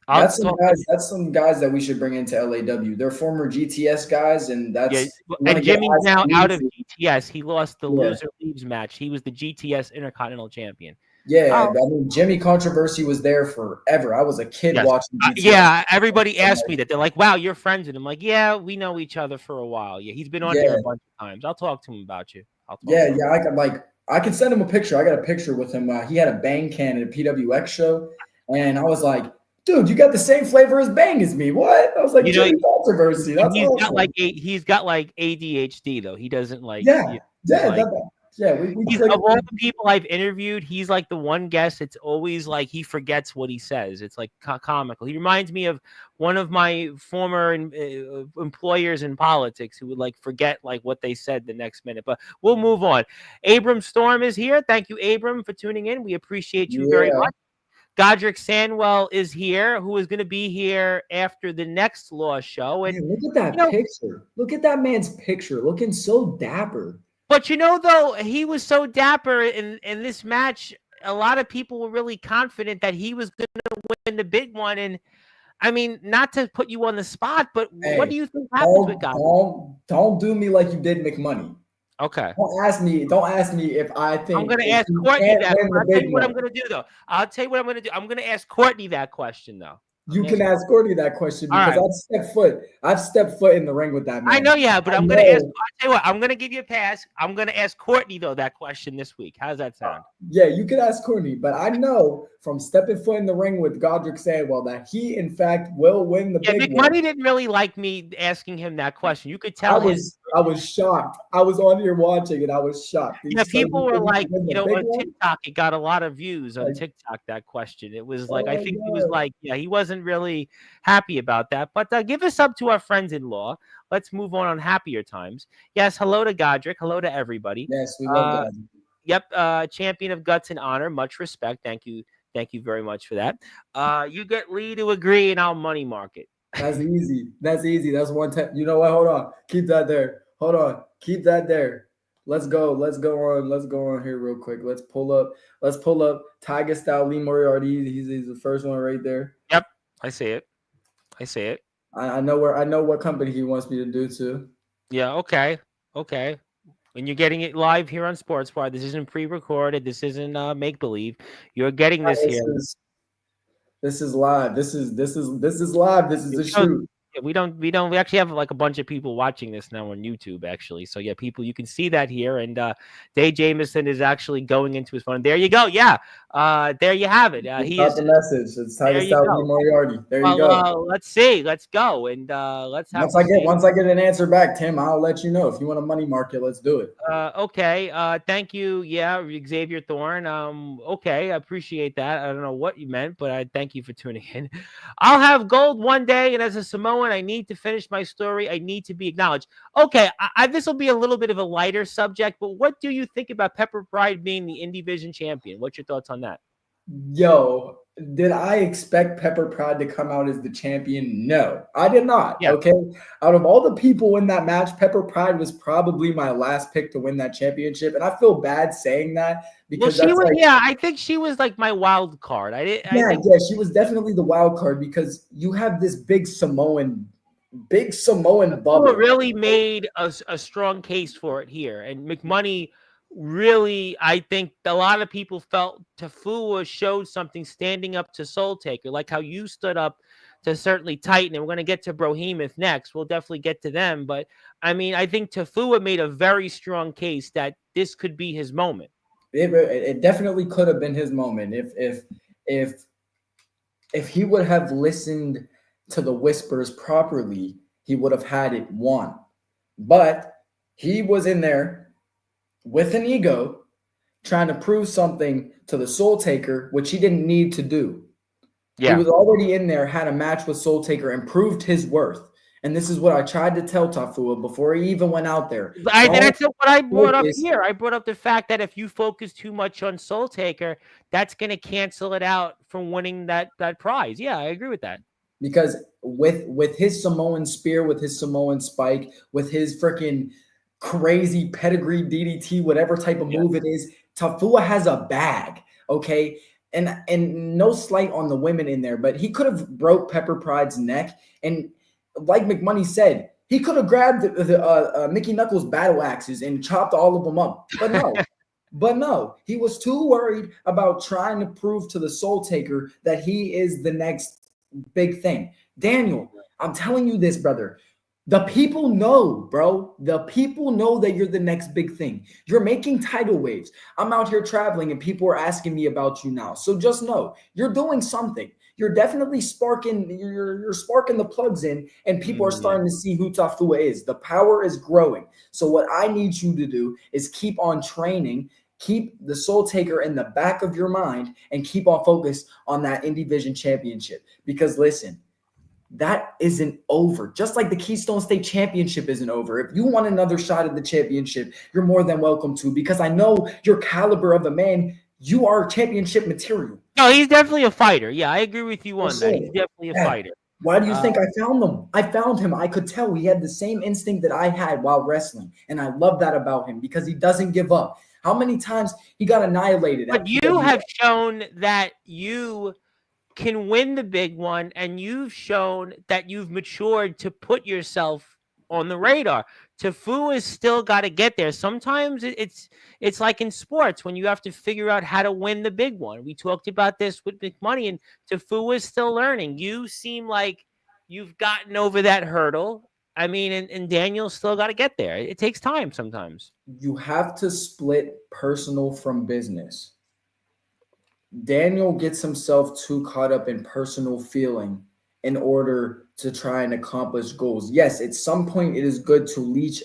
Speaker 2: I'll talk.
Speaker 1: that's some guys that we should bring into LAW. They're former GTS guys, and
Speaker 2: Yeah,
Speaker 1: that's you want
Speaker 2: and
Speaker 1: to get
Speaker 2: Jimmy's
Speaker 1: eyes
Speaker 2: now
Speaker 1: on
Speaker 2: out of
Speaker 1: YouTube.
Speaker 2: GTS. He lost the
Speaker 1: Yeah.
Speaker 2: loser leaves match. He was the GTS Intercontinental Champion.
Speaker 1: Yeah,
Speaker 2: Oh,
Speaker 1: I mean Jimmy Controversy was there forever. I was a kid
Speaker 2: yes.
Speaker 1: watching GTS.
Speaker 2: Yeah, everybody asked me that. They're like, "Wow, you're friends with him." Like, yeah, we know each other for a while. Yeah, he's been on here a
Speaker 1: Yeah,
Speaker 2: bunch of times. I'll talk to him about you. I'll talk
Speaker 1: yeah,
Speaker 2: to him.
Speaker 1: yeah. I could send him a picture. I got a picture with him. He had a Bang can at a PWX show, and I was like, "Dude, you got the same flavor as Bang as me." What? I was like,
Speaker 2: You know,
Speaker 1: Jimmy Controversy.
Speaker 2: and
Speaker 1: That's awesome.
Speaker 2: he's got like ADHD though. He doesn't like
Speaker 1: Yeah,
Speaker 2: he's
Speaker 1: yeah,
Speaker 2: like
Speaker 1: yeah. We
Speaker 2: he's
Speaker 1: clicked.
Speaker 2: of all the people I've interviewed, he's like the one guest. It's always like he forgets what he says. It's like comical. He reminds me of one of my former employers in politics who would like forget like what they said the next minute. But we'll move on. Abram Storm is here. Thank you, Abram, for tuning in. We appreciate you very
Speaker 1: Yeah.
Speaker 2: much. Godric Sandwell is here, who is going to be here after the next Law show. And
Speaker 1: Man, look at that picture. Look at that man's picture. Looking so dapper.
Speaker 2: but though he was so dapper in this match, a lot of people were really confident that he was going to win the big one. And I mean, not to put you on the spot, but what
Speaker 1: Hey,
Speaker 2: do you think happens with God?
Speaker 1: don't do me like you did McMoney.
Speaker 2: Okay.
Speaker 1: Don't ask me if I
Speaker 2: I'm
Speaker 1: think
Speaker 2: going to
Speaker 1: if
Speaker 2: ask
Speaker 1: you
Speaker 2: Courtney
Speaker 1: can't
Speaker 2: that.
Speaker 1: win the
Speaker 2: I'll tell
Speaker 1: big
Speaker 2: you what I'm
Speaker 1: one.
Speaker 2: going to do, though. I'll tell you what I'm going to do. I'm going to ask Courtney that question, though.
Speaker 1: You can ask Courtney that question
Speaker 2: All
Speaker 1: because
Speaker 2: right.
Speaker 1: I've stepped foot in the ring with that man.
Speaker 2: I know, yeah, but
Speaker 1: I
Speaker 2: I'm going to ask.
Speaker 1: know.
Speaker 2: I'll tell you what. I'm going to give you a pass. I'm going to ask Courtney though that question this week. How's that sound?
Speaker 1: Yeah, you could ask Courtney, but I know from stepping foot in the ring with Godric Sandwell that he, in fact, will win the
Speaker 2: Yeah,
Speaker 1: big
Speaker 2: McMoney
Speaker 1: one.
Speaker 2: didn't really like me asking him that question. You could
Speaker 1: I
Speaker 2: tell his.
Speaker 1: was shocked. I was on here watching and I was shocked.
Speaker 2: Yeah,
Speaker 1: So you
Speaker 2: people were
Speaker 1: think he
Speaker 2: like,
Speaker 1: could win the big
Speaker 2: on
Speaker 1: one?
Speaker 2: TikTok, it got a lot of views on
Speaker 1: Like,
Speaker 2: TikTok, that question. It was like,
Speaker 1: oh
Speaker 2: I
Speaker 1: my
Speaker 2: think he was
Speaker 1: god.
Speaker 2: like, yeah, he wasn't really happy about that. But give us up to our friends-in-law. Let's move on happier times. Yes, hello to Godric. Hello to everybody.
Speaker 1: Yes, we love
Speaker 2: Uh,
Speaker 1: God.
Speaker 2: yep, champion of guts and honor. Much respect. Thank you. Thank you very much for that. You get Lee to agree and I'll money market.
Speaker 1: That's easy. That's easy. That's one time. You know what? Hold on. Keep that there. Hold on. Keep that there. Let's go. Let's go on. Let's go on here real quick. Let's pull up. Let's pull up Tiger style Lee Moriarty. He's the first one right there.
Speaker 2: Yep, I see it. I see it.
Speaker 1: I know what company he wants me to do to.
Speaker 2: Yeah, okay. Okay. When you're getting it live here on Sportswire, this isn't pre-recorded. This isn't make-believe. You're getting this here.
Speaker 1: This is live. This is live. This is a shoot.
Speaker 2: We actually have like a bunch of people watching this now on YouTube, actually. So yeah, people, you can see that here. And Dave Jamison is actually going into his phone. There you go. Yeah. There you have it. He is
Speaker 1: the message. It's Tiger style Lee Moriarty. There you go.
Speaker 2: Let's see. Let's go. And let's have
Speaker 1: once I get an answer back, Tim, I'll let you know. If you want a money market, let's do it.
Speaker 2: Okay. Thank you. Yeah, Xavier Thorne. Okay, I appreciate that. I don't know what you meant, but I thank you for tuning in. I'll have gold one day, and as a Samoan, I need to finish my story. I need to be acknowledged. Okay, this will be a little bit of a lighter subject, but what do you think about Pepper Pride being the Indie Division champion? What's your thoughts on that?
Speaker 1: Yo, did I expect Pepper Pride to come out as the champion? No, I did not.
Speaker 2: Yeah.
Speaker 1: Okay. Out of all the people in that match, Pepper Pride was probably my last pick to win that championship. And I feel bad saying that because
Speaker 2: I think she was like my wild card.
Speaker 1: She was definitely the wild card because you have this big Samoan bubble.
Speaker 2: Really made a strong case for it here. And McMoney really, I think a lot of people felt Tafua showed something standing up to Soul Taker, like how you stood up to certainly Titan. And we're going to get to Brohemoth next. We'll definitely get to them. But I mean, I think Tafua made a very strong case that this could be his moment.
Speaker 1: It definitely could have been his moment if he would have listened to the whispers properly, he would have had it won. But he was in there with an ego trying to prove something to the Soul Taker, which he didn't need to do. He
Speaker 2: Yeah.
Speaker 1: was already in there, had a match with Soul Taker, and proved his worth. And this is what I tried to tell Tafua before he even went out there.
Speaker 2: That's what I brought up
Speaker 1: focus-
Speaker 2: here. I brought up the fact that if you focus too much on Soul Taker, that's going to cancel it out from winning that prize. Yeah, I agree with that.
Speaker 1: Because with his Samoan spear, with his Samoan spike, with his freaking crazy pedigree DDT, whatever type of move it is, Tafua has a bag, okay? And no slight on the women in there, but he could have broke Pepper Pride's neck. And like McMoney said, he could have grabbed the Mickey Knuckles battle axes and chopped all of them up. But no. But no, he was too worried about trying to prove to the Soul Taker that he is the next big thing. Daniel, I'm telling you this, brother. The people know, bro. The people know that you're the next big thing. You're making tidal waves. I'm out here traveling and people are asking me about you now. So just know you're doing something. You're definitely sparking, you're sparking the plugs in, and people are starting to see who Tafua is. The power is growing. So what I need you to do is keep on training, keep the Soul Taker in the back of your mind, and keep on focus on that Indie Division Championship. Because listen, that isn't over. Just like the Keystone State Championship isn't over. If you want another shot at the championship, you're more than welcome to, because I know your caliber of a man. You are championship material.
Speaker 2: No, he's definitely a fighter. Yeah, I agree with you on that. He's definitely a fighter.
Speaker 1: Why do you think I found him? I found him. I could tell he had the same instinct that I had while wrestling. And I love that about him because he doesn't give up. How many times he got annihilated?
Speaker 2: But you have shown that you can win the big one, and you've shown that you've matured to put yourself on the radar. Tafua's still got to get there. Sometimes it's like in sports when you have to figure out how to win the big one. We talked about this with McMoney, and Tafua's still learning. You seem like you've gotten over that hurdle. I mean, and Daniel's still got to get there. It takes time sometimes.
Speaker 1: You have to split personal from business. Daniel gets himself too caught up in personal feeling in order to try and accomplish goals. Yes, at some point it is good to leech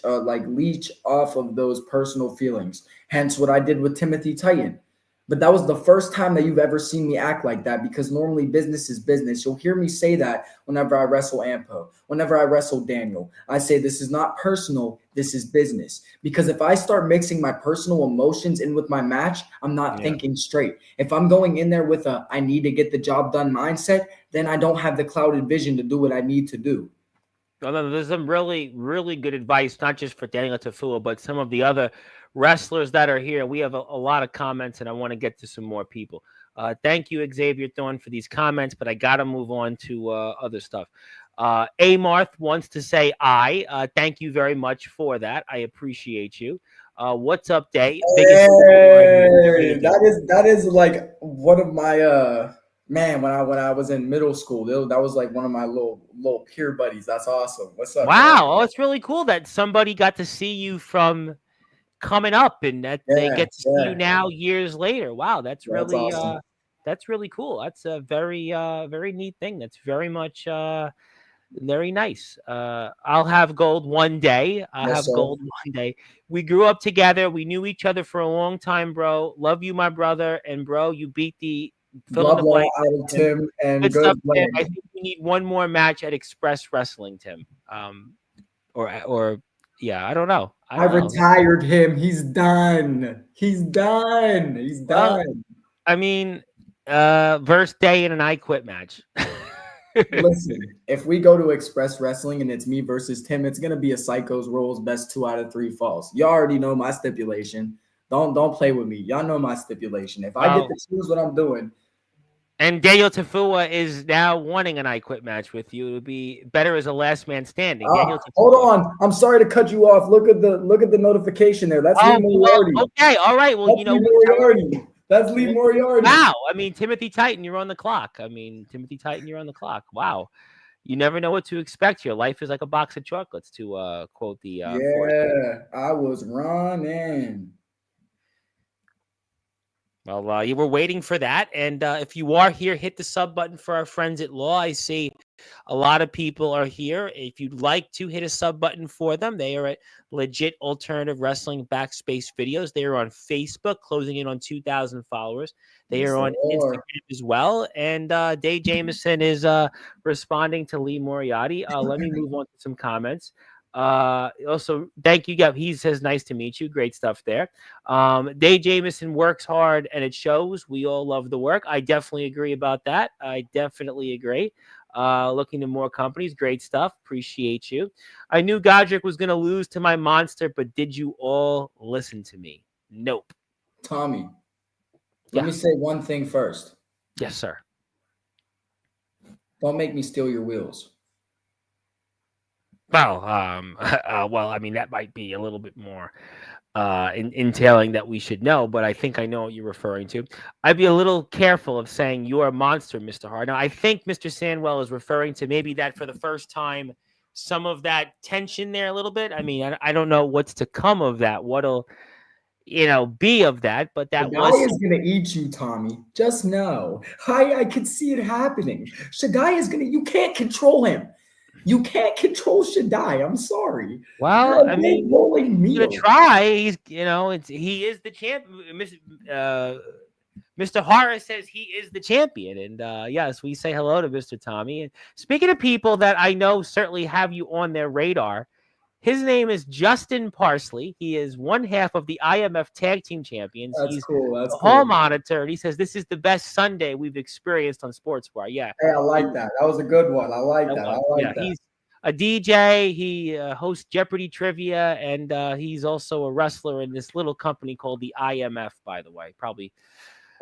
Speaker 1: off of those personal feelings. Hence what I did with Timothy Titan. But that was the first time that you've ever seen me act like that, because normally business is business. You'll hear me say that whenever I wrestle Ampo, whenever I wrestle Daniel. I say this is not personal, this is business. Because if I start mixing my personal emotions in with my match, I'm not thinking straight. If I'm going in there with a I need to get the job done mindset, then I don't have the clouded vision to do what I need to do.
Speaker 2: No, there's some really, really good advice, not just for Daniel Tafua, but some of the other wrestlers that are here. We have a lot of comments, and I want to get to some more people. Thank you, Xavier Thorne, for these comments, but I got to move on to other stuff. Amarth wants to say thank you very much for that. I appreciate you. What's up, Day?
Speaker 1: Hey, that is like one of my man, when I was in middle school, that was like one of my little peer buddies. That's awesome. What's up?
Speaker 2: Wow, oh, it's really cool that somebody got to see you from coming up, and that they get to see you now years later. Wow, that's really
Speaker 1: awesome.
Speaker 2: That's really cool. That's a very very neat thing. That's very much very nice. I'll have gold one day. Gold one day. We grew up together. We knew each other for a long time, bro. Love you, my brother. And bro, you beat the
Speaker 1: blah blah out of Tim and good
Speaker 2: stuff, Tim. I think we need one more match at Express Wrestling, Tim. Or yeah, I don't know.
Speaker 1: I retired him. He's done. He's done.
Speaker 2: Well, I mean, verse Day in an I Quit match.
Speaker 1: Listen, if we go to Express Wrestling and it's me versus Tim, it's gonna be a Psychos Rolls best 2 out of 3 falls. You already know my stipulation. Don't play with me. Y'all know my stipulation. If I get to choose what I'm doing.
Speaker 2: And Daniel Tafua is now wanting an I Quit match with you. It would be better as a last man standing.
Speaker 1: Hold on. I'm sorry to cut you off. Look at the notification there. That's Lee Moriarty.
Speaker 2: Okay, all right. Well,
Speaker 1: That's Moriarty. That's Lee Moriarty.
Speaker 2: Wow. I mean, Timothy Titan, you're on the clock. Wow. You never know what to expect here. Life is like a box of chocolates, to quote the
Speaker 1: I was running.
Speaker 2: Well, you were waiting for that. And if you are here, hit the sub button for our friends at Law. I see A lot of people are here. If you'd like to hit a sub button for them, they are at Legit Alternative Wrestling Backspace Videos. They are on Facebook, closing in on 2,000 followers. They
Speaker 1: Yes,
Speaker 2: are on
Speaker 1: sir.
Speaker 2: Instagram as well. And Dave Jamison is responding to Lee Moriarty. Let me move on to some comments. Also, thank you. Yeah, he says, nice to meet you. Great stuff there. Dave Jamison works hard and it shows. We all love the work. I definitely agree about that. I definitely agree. Looking to more companies. Great stuff. Appreciate you. I knew Godric was going to lose to my monster, but did you all listen to me? Nope.
Speaker 1: Tommy, let
Speaker 2: Yeah.
Speaker 1: me say one thing first.
Speaker 2: Yes, sir.
Speaker 1: Don't make me steal your wheels.
Speaker 2: Well, well, I mean, that might be a little bit more entailing that we should know, but I think I know what you're referring to. I'd be a little careful of saying you're a monster, Mr. Hart. Now, I think Mr. Sandwell is referring to maybe that for the first time, some of that tension there a little bit. I mean, I don't know what's to come of that, what'll, be of that, but that was
Speaker 1: Shaddai is gonna eat you, Tommy. Just know. I could see it happening. Shaddai is gonna. You can't control him. You can't control Shaddai. I'm sorry. You're
Speaker 2: well,
Speaker 1: a
Speaker 2: I
Speaker 1: big
Speaker 2: mean,
Speaker 1: rolling
Speaker 2: he's gonna
Speaker 1: meal.
Speaker 2: try. He is the champ. Mr. Harris says he is the champion. And yes, we say hello to Mr. Tommy. And speaking of people that I know certainly have you on their radar, his name is Justin Parsley. He is one half of the IMF Tag Team Champions.
Speaker 1: That's
Speaker 2: He's
Speaker 1: cool. That's
Speaker 2: the hall
Speaker 1: cool.
Speaker 2: monitor, and he says this is the best Sunday we've experienced on Sportswire. Yeah.
Speaker 1: Hey, I like that. That was a good one. I like that. I like
Speaker 2: Yeah,
Speaker 1: that.
Speaker 2: he's a DJ. He hosts Jeopardy trivia, and he's also a wrestler in this little company called the IMF. By the way, probably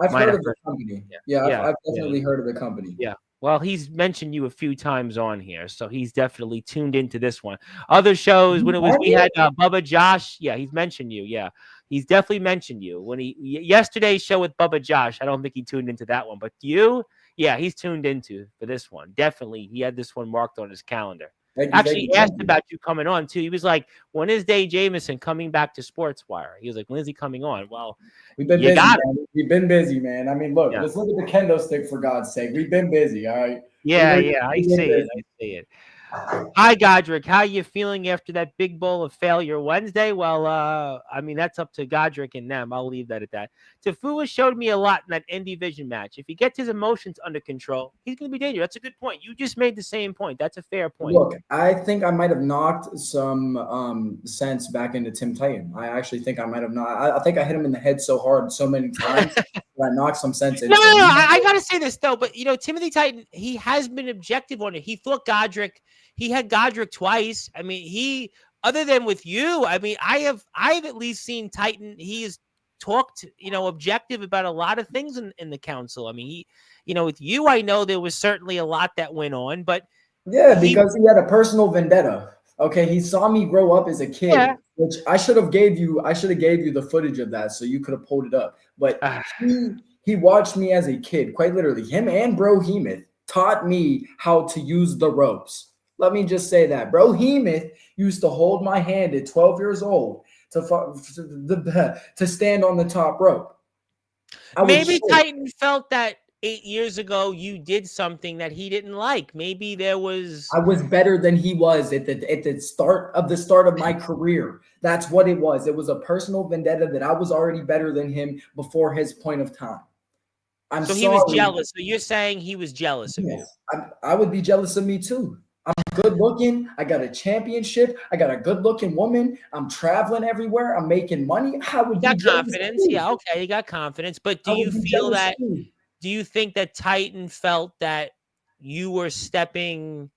Speaker 1: I've
Speaker 2: might
Speaker 1: heard
Speaker 2: have
Speaker 1: of the
Speaker 2: heard.
Speaker 1: company.
Speaker 2: Yeah,
Speaker 1: Yeah,
Speaker 2: yeah,
Speaker 1: I've
Speaker 2: yeah,
Speaker 1: definitely heard of the company.
Speaker 2: yeah. Well, he's mentioned you a few times on here, so he's definitely tuned into this one. Other shows when we had Bubba Josh. Yeah, he's mentioned you. Yeah, he's definitely mentioned you when yesterday's show with Bubba Josh. I don't think he tuned into that one, but you. Yeah, he's tuned into for this one. Definitely, he had this one marked on his calendar.
Speaker 1: Thank you.
Speaker 2: Actually, he asked about you coming on too. He was like, "When is Dave Jamison coming back to Sportswire?" He was like, "When is he coming on?" Well,
Speaker 1: We've been
Speaker 2: you
Speaker 1: busy,
Speaker 2: got it.
Speaker 1: man. We've been busy, man. I mean, look,
Speaker 2: Yeah,
Speaker 1: let's look at the kendo stick for God's sake. We've been busy, all right.
Speaker 2: yeah, yeah. I
Speaker 1: We've been
Speaker 2: see it.
Speaker 1: busy.
Speaker 2: I see it. Hi, Godric. How you feeling after that big bowl of failure Wednesday? Well, I mean, that's up to Godric and them. I'll leave that at that. Tafua showed me a lot in that N division match. If he gets his emotions under control, he's going to be dangerous. That's a good point. You just made the same point. That's a fair point.
Speaker 1: Look, I think I might have knocked some sense back into Tim Titan. I actually think I might have not. I think I hit him in the head so hard so many times that I knocked some sense
Speaker 2: No,
Speaker 1: into
Speaker 2: no, no.
Speaker 1: him.
Speaker 2: I got to say this, though. But, Timothy Titan, he has been objective on it. He thought Godric, he had Godric twice. I mean, other than with you, I mean, I've at least seen Titan. He has talked, objective about a lot of things in the council. I mean, with you, I know there was certainly a lot that went on, but
Speaker 1: Yeah, because he had a personal vendetta. Okay, he saw me grow up as a kid,
Speaker 2: yeah.
Speaker 1: which I should have gave you the footage of that so you could have pulled it up. But he watched me as a kid, quite literally. Him and Bro Hemoth taught me how to use the ropes. Let me just say that. Bro Hemoth used to hold my hand at 12 years old to stand on the top rope.
Speaker 2: Maybe Titan felt that 8 years ago you did something that he didn't like. Maybe there was.
Speaker 1: I was better than he was at the start of my career. That's what it was. It was a personal vendetta that I was already better than him before his point of time.
Speaker 2: So he was jealous. So you're saying he was jealous of you?
Speaker 1: I would be jealous of me too. I'm good looking. I got a championship. I got a good looking woman. I'm traveling everywhere. I'm making money. I would
Speaker 2: You
Speaker 1: be
Speaker 2: got confidence. Yeah, okay, you got confidence. But do you feel that?
Speaker 1: Too.
Speaker 2: Do you think that Titan felt that you were stepping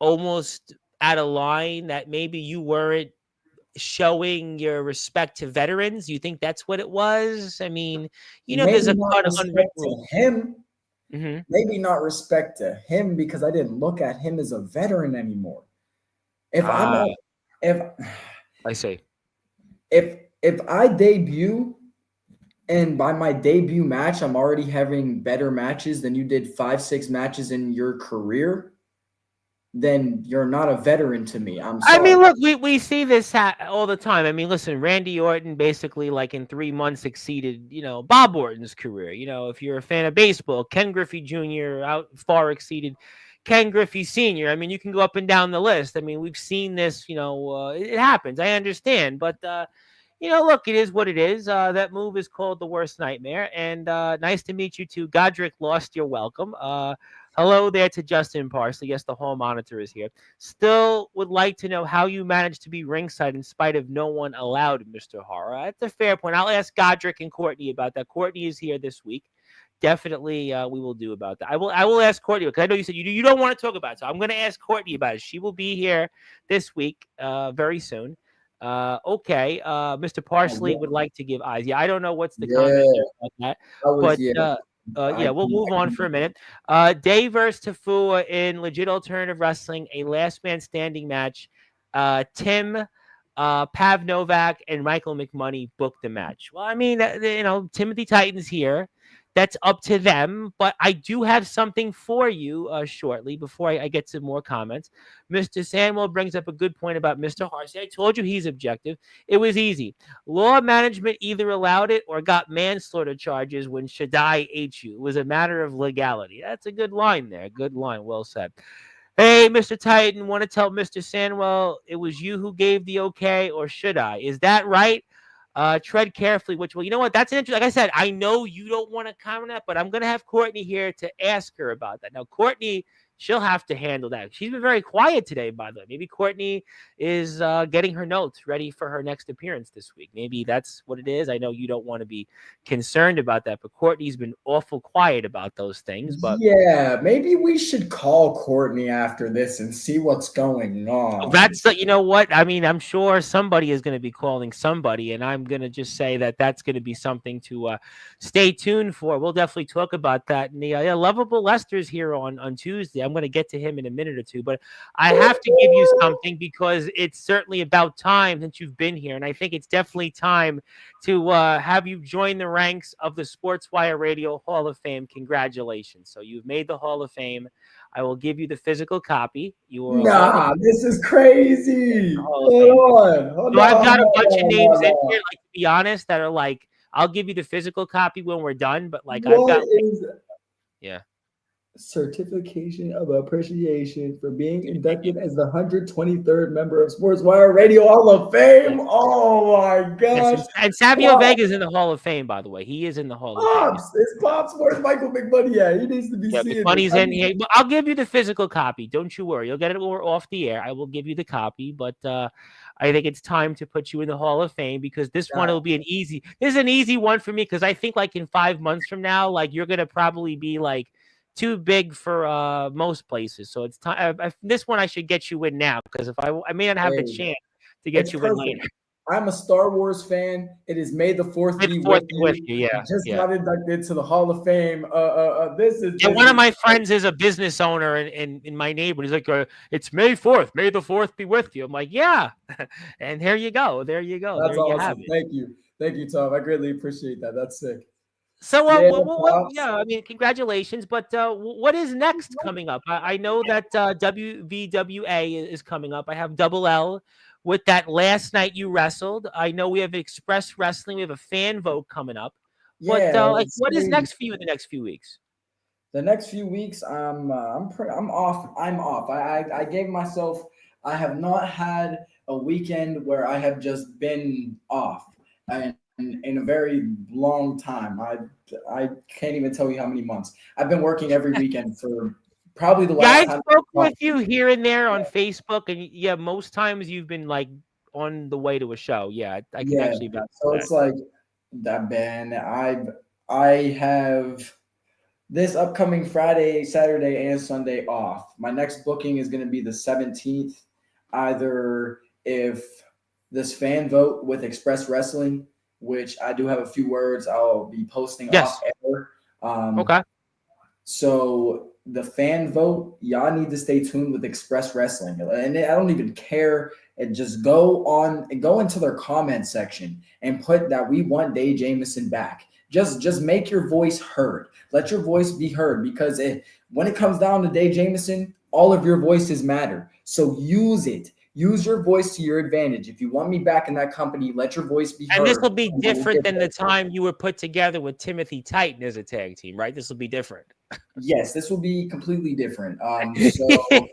Speaker 2: almost out of line? That maybe you weren't showing your respect to veterans? You think that's what it was? I mean, there's a ton of unwritten rules.
Speaker 1: Him.
Speaker 2: Mm-hmm.
Speaker 1: Maybe not respect to him because I didn't look at him as a veteran anymore. If
Speaker 2: I see.
Speaker 1: If I debut and by my debut match, I'm already having better matches than you did 5-6 matches in your career, then you're not a veteran to me. I'm sorry.
Speaker 2: I mean, look, we see this all the time. I mean, listen, Randy Orton basically, like in 3 months, exceeded, Bob Orton's career. If you're a fan of baseball, Ken Griffey Jr. far exceeded Ken Griffey Sr. I mean, you can go up and down the list. I mean, we've seen this, it happens. I understand. But, look, it is what it is. That move is called the worst nightmare. And nice to meet you too. Godric Lost, you're welcome. Hello there to Justin Parsley. Yes, the hall monitor is here. Still would like to know how you managed to be ringside in spite of no one allowed, Mr. Horror. That's a fair point. I'll ask Godric and Courtney about that. Courtney is here this week. Definitely, we will do about that. I will ask Courtney, because I know you said you don't want to talk about it. So I'm going to ask Courtney about it. She will be here this week, very soon. Okay. Mr. Parsley would like to give eyes. Yeah, I don't know what's the comment about that. We'll move on for a minute. Day versus Tafua in Legit Alternative Wrestling, a last man standing match. Tim Pav Novak and Michael McMoney booked the match. Well, I mean, Timothy Titan's here. That's up to them, but I do have something for you shortly before I get to more comments. Mr. Samuel brings up a good point about Mr. Harsey. I told you he's objective. It was easy. Law management either allowed it or got manslaughter charges when Shaddai ate you. It was a matter of legality. That's a good line there. Good line. Well said. Hey, Mr. Titan, want to tell Mr. Sandwell it was you who gave the okay, or should I? Is that right? Tread carefully, you know what? That's interesting. Like I said, I know you don't want to comment on that, but I'm going to have Courtney here to ask her about that. Now, Courtney, she'll have to handle that. She's been very quiet today, by the way. Maybe Courtney is getting her notes ready for her next appearance this week. Maybe that's what it is. I know you don't want to be concerned about that, but Courtney's been awful quiet about those things. But
Speaker 1: yeah, maybe we should call Courtney after this and see what's going on.
Speaker 2: That's you know what? I mean, I'm sure somebody is going to be calling somebody, and I'm going to just say that that's going to be something to stay tuned for. We'll definitely talk about that. And the Lovable Lester's here on Tuesday. I'm going to get to him in a minute or two, but I have to give you something because it's certainly about time since you've been here, and I think it's definitely time to have you join the ranks of the Sportswire Radio Hall of Fame. Congratulations. So you've made the Hall of Fame. I will give you the physical copy.
Speaker 1: This is crazy. Hold on.
Speaker 2: I've got a bunch of names in here, like, to be honest, that are like, I'll give you the physical copy when we're done, but like, I've got
Speaker 1: certification of appreciation for being inducted as the 123rd member of Sportswire Radio Hall of Fame. Oh my gosh.
Speaker 2: Yes, and Savio Vega's in the Hall of Fame, by the way. He is in the Hall of Fame.
Speaker 1: It's Pops. Where's Michael McMoney at? He needs to be seen.
Speaker 2: McMoney's in here. I'll give you the physical copy. Don't you worry. You'll get it when we're off the air. I will give you the copy, but I think it's time to put you in the Hall of Fame because this one will be this is an easy one for me because I think like in 5 months from now, like you're going to probably be like too big for most places. So it's time. This one I should get you in now because if I may not have the chance to get you in later.
Speaker 1: I'm a Star Wars fan. It is May the 4th be with you. Yeah, got inducted to the Hall of Fame.
Speaker 2: One of my friends is a business owner in my neighborhood. He's like, it's May 4th. May the 4th be with you. I'm like, yeah. And here you go. There you go.
Speaker 1: That's
Speaker 2: there
Speaker 1: awesome.
Speaker 2: You have it.
Speaker 1: Thank you, Tom. I greatly appreciate that. That's sick.
Speaker 2: So, I mean, congratulations. But what is next coming up? I know that WVWA is coming up. I have Double L with that last night you wrestled. I know we have Express Wrestling. We have a fan vote coming up. But what is next for you in the next few weeks?
Speaker 1: The next few weeks, I'm off. I'm off. I gave myself. I have not had a weekend where I have just been off. In a very long time. I can't even tell you how many months. I've been working every weekend for probably the last time.
Speaker 2: I spoke with you here and there on Facebook, and most times you've been like on the way to a show. Yeah, I can actually vouch for that.
Speaker 1: It's like that, Ben. I have this upcoming Friday, Saturday, and Sunday off. My next booking is going to be the 17th. Either if this fan vote with Express Wrestling, which I do have a few words I'll be posting off air.
Speaker 2: Okay.
Speaker 1: So the fan vote, y'all need to stay tuned with Express Wrestling. And I don't even care. And just go into their comment section and put that we want Dave Jamison back. Just make your voice heard. Let your voice be heard because when it comes down to Dave Jamison, all of your voices matter. So use it. Use your voice to your advantage. If you want me back in that company, let your voice be heard.
Speaker 2: And this will be different than the time you were put together with Timothy Titan as a tag team, right? This will be different.
Speaker 1: Yes, this will be completely different. So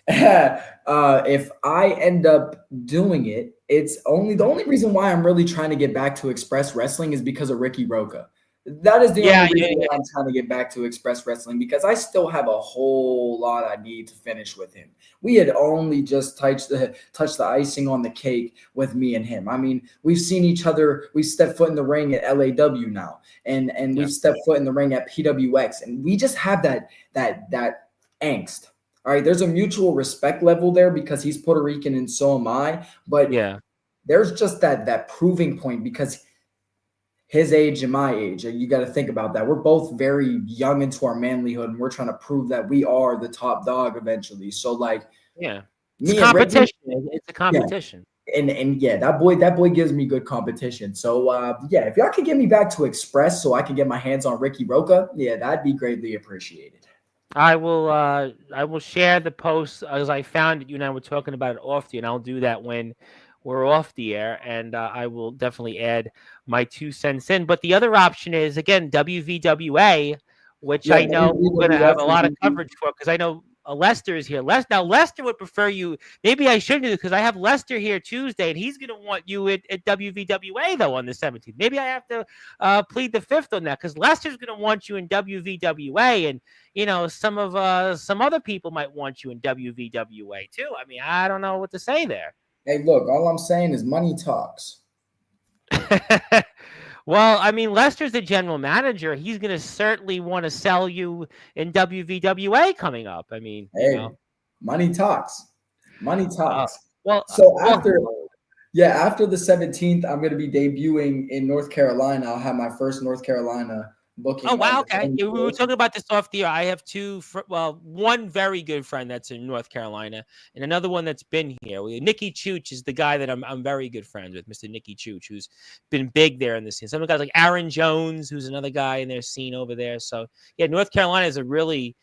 Speaker 1: if I end up doing it, it's only the only reason why I'm really trying to get back to Express Wrestling is because of Ricky Roca. That is the only
Speaker 2: Yeah,
Speaker 1: reason
Speaker 2: yeah,
Speaker 1: why I'm trying to get back to Express Wrestling because I still have a whole lot I need to finish with him. We had only just touched the icing on the cake with me and him. I mean, we've seen each other. We've stepped foot in the ring at LAW now, and
Speaker 2: yeah,
Speaker 1: we've stepped foot in the ring at PWX, and we just have that angst. All right, there's a mutual respect level there because he's Puerto Rican and so am I. But
Speaker 2: yeah,
Speaker 1: there's just that proving point because his age and my age, and you got to think about that. We're both very young into our manlyhood, and we're trying to prove that we are the top dog eventually. So, like
Speaker 2: yeah. It's
Speaker 1: me and Ricky,
Speaker 2: competition. It's a
Speaker 1: yeah,
Speaker 2: competition.
Speaker 1: and yeah, that boy gives me good competition. So, yeah, if y'all could get me back to Express so I can get my hands on Ricky Roca, yeah, that'd be greatly appreciated.
Speaker 2: I will share the post as I found it. You and I were talking about it off the air, and I'll do that when we're off the air, and I will definitely add my 2 cents in. But the other option is again WVWA, which
Speaker 1: Yeah,
Speaker 2: I know we're going to have
Speaker 1: WWF
Speaker 2: a
Speaker 1: would
Speaker 2: lot of
Speaker 1: be.
Speaker 2: coverage for because I know Lester is here. Now Lester would prefer you. Maybe I shouldn't do because I have Lester here Tuesday, and he's going to want you at WVWA though on the 17th. Maybe I have to plead the fifth on that because Lester's going to want you in WVWA, and some other people might want you in WVWA too. I mean, I don't know what to say there.
Speaker 1: Hey, look, all I'm saying is money talks.
Speaker 2: Well, I mean, Lester's the general manager. He's going to certainly want to sell you in WVWA coming up. I mean,
Speaker 1: Hey, money talks. Money
Speaker 2: uh,
Speaker 1: talks.
Speaker 2: well,
Speaker 1: So
Speaker 2: well,
Speaker 1: after the 17th, I'm going to be debuting in North Carolina. I'll have my first North Carolina
Speaker 2: oh
Speaker 1: booking on
Speaker 2: wow,
Speaker 1: the
Speaker 2: okay. We were
Speaker 1: 24th.
Speaker 2: talking about this off the air. I have one very good friend that's in North Carolina, and another one that's been here. Nicky Chooch is the guy that I'm very good friends with, Mr. Nicky Chooch, who's been big there in the scene. Some guys like Aaron Jones, who's another guy in their scene over there. So yeah, North Carolina is a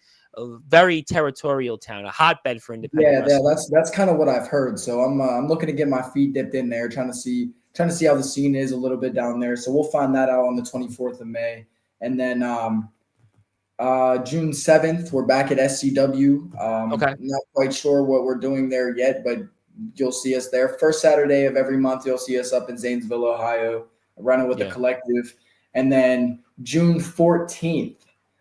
Speaker 2: very territorial town, a hotbed for independent
Speaker 1: Yeah,
Speaker 2: wrestling.
Speaker 1: that's kind of what I've heard. So I'm looking to get my feet dipped in there, trying to see how the scene is a little bit down there. So we'll find that out on the 24th of May, and then June 7th, we're back at SCW.
Speaker 2: Okay.
Speaker 1: Not quite sure what we're doing there yet, but you'll see us there. First Saturday of every month, you'll see us up in Zanesville, Ohio, running with the
Speaker 2: Yeah.
Speaker 1: collective. And then June 14th,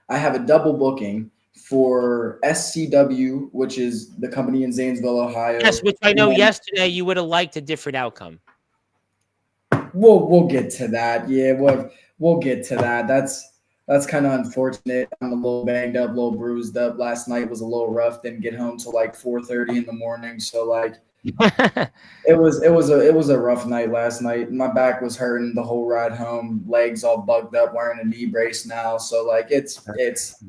Speaker 1: I have a double booking for SCW, which is the company in Zanesville, Ohio.
Speaker 2: Yes, which I
Speaker 1: And
Speaker 2: know
Speaker 1: then
Speaker 2: yesterday you would have liked a different outcome.
Speaker 1: we'll get to that. Yeah, we'll get to that. That's kind of unfortunate. I'm a little banged up, a little bruised up. Last night was a little rough. Didn't get home till like 4:30 in the morning. So like it was a rough night last night. My back was hurting the whole ride home. Legs all bugged up. Wearing a knee brace now. So like it's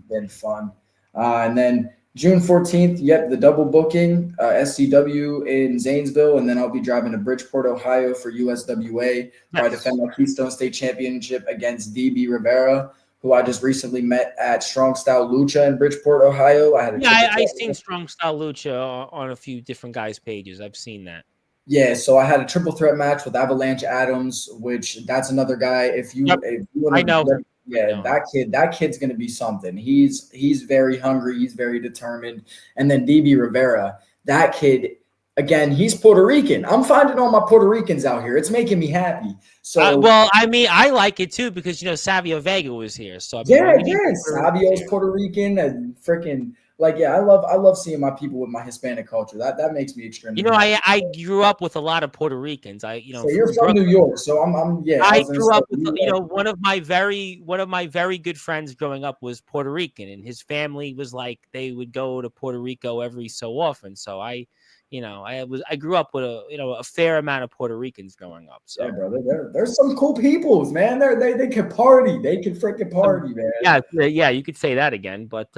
Speaker 1: been fun. And then June 14th, yep, the double booking, SCW in Zanesville, and then I'll be driving to Bridgeport, Ohio for USWA, where I
Speaker 2: Yes.
Speaker 1: defend my Keystone State Championship against DB Rivera, who I just recently met at Strong Style Lucha in Bridgeport, Ohio. I had a
Speaker 2: Yeah,
Speaker 1: triple
Speaker 2: I
Speaker 1: threat.
Speaker 2: seen Strong Style Lucha on a few different guys' pages. I've seen that.
Speaker 1: Yeah, so I had a triple threat match with Avalanche Adams, which that's another guy. If
Speaker 2: Yep,
Speaker 1: you want
Speaker 2: I know
Speaker 1: to,
Speaker 2: him. I
Speaker 1: yeah,
Speaker 2: know him.
Speaker 1: that kid's gonna be something. He's very hungry. He's very determined. And then DB Rivera, that kid, again, he's Puerto Rican. I'm finding all my Puerto Ricans out here. It's making me happy. So
Speaker 2: Well, I mean, I like it too because Savio Vega was here. So I mean,
Speaker 1: yeah,
Speaker 2: we need
Speaker 1: yeah,
Speaker 2: Puerto Ricans
Speaker 1: Savio's
Speaker 2: here.
Speaker 1: Puerto Rican and freaking like yeah, I love seeing my people with my Hispanic culture. That makes me extremely happy.
Speaker 2: I grew up with a lot of Puerto Ricans.
Speaker 1: So you're
Speaker 2: From
Speaker 1: from New
Speaker 2: Brooklyn.
Speaker 1: York, so I'm yeah. I
Speaker 2: I
Speaker 1: was gonna
Speaker 2: grew
Speaker 1: say
Speaker 2: up with
Speaker 1: you like
Speaker 2: one of my very good friends growing up was Puerto Rican, and his family was like they would go to Puerto Rico every so often. So I grew up with a fair amount of Puerto Ricans growing up.
Speaker 1: yeah,
Speaker 2: So
Speaker 1: brother. There's some cool peoples, man. They can party. They can freaking party, man.
Speaker 2: yeah, you could say that again, but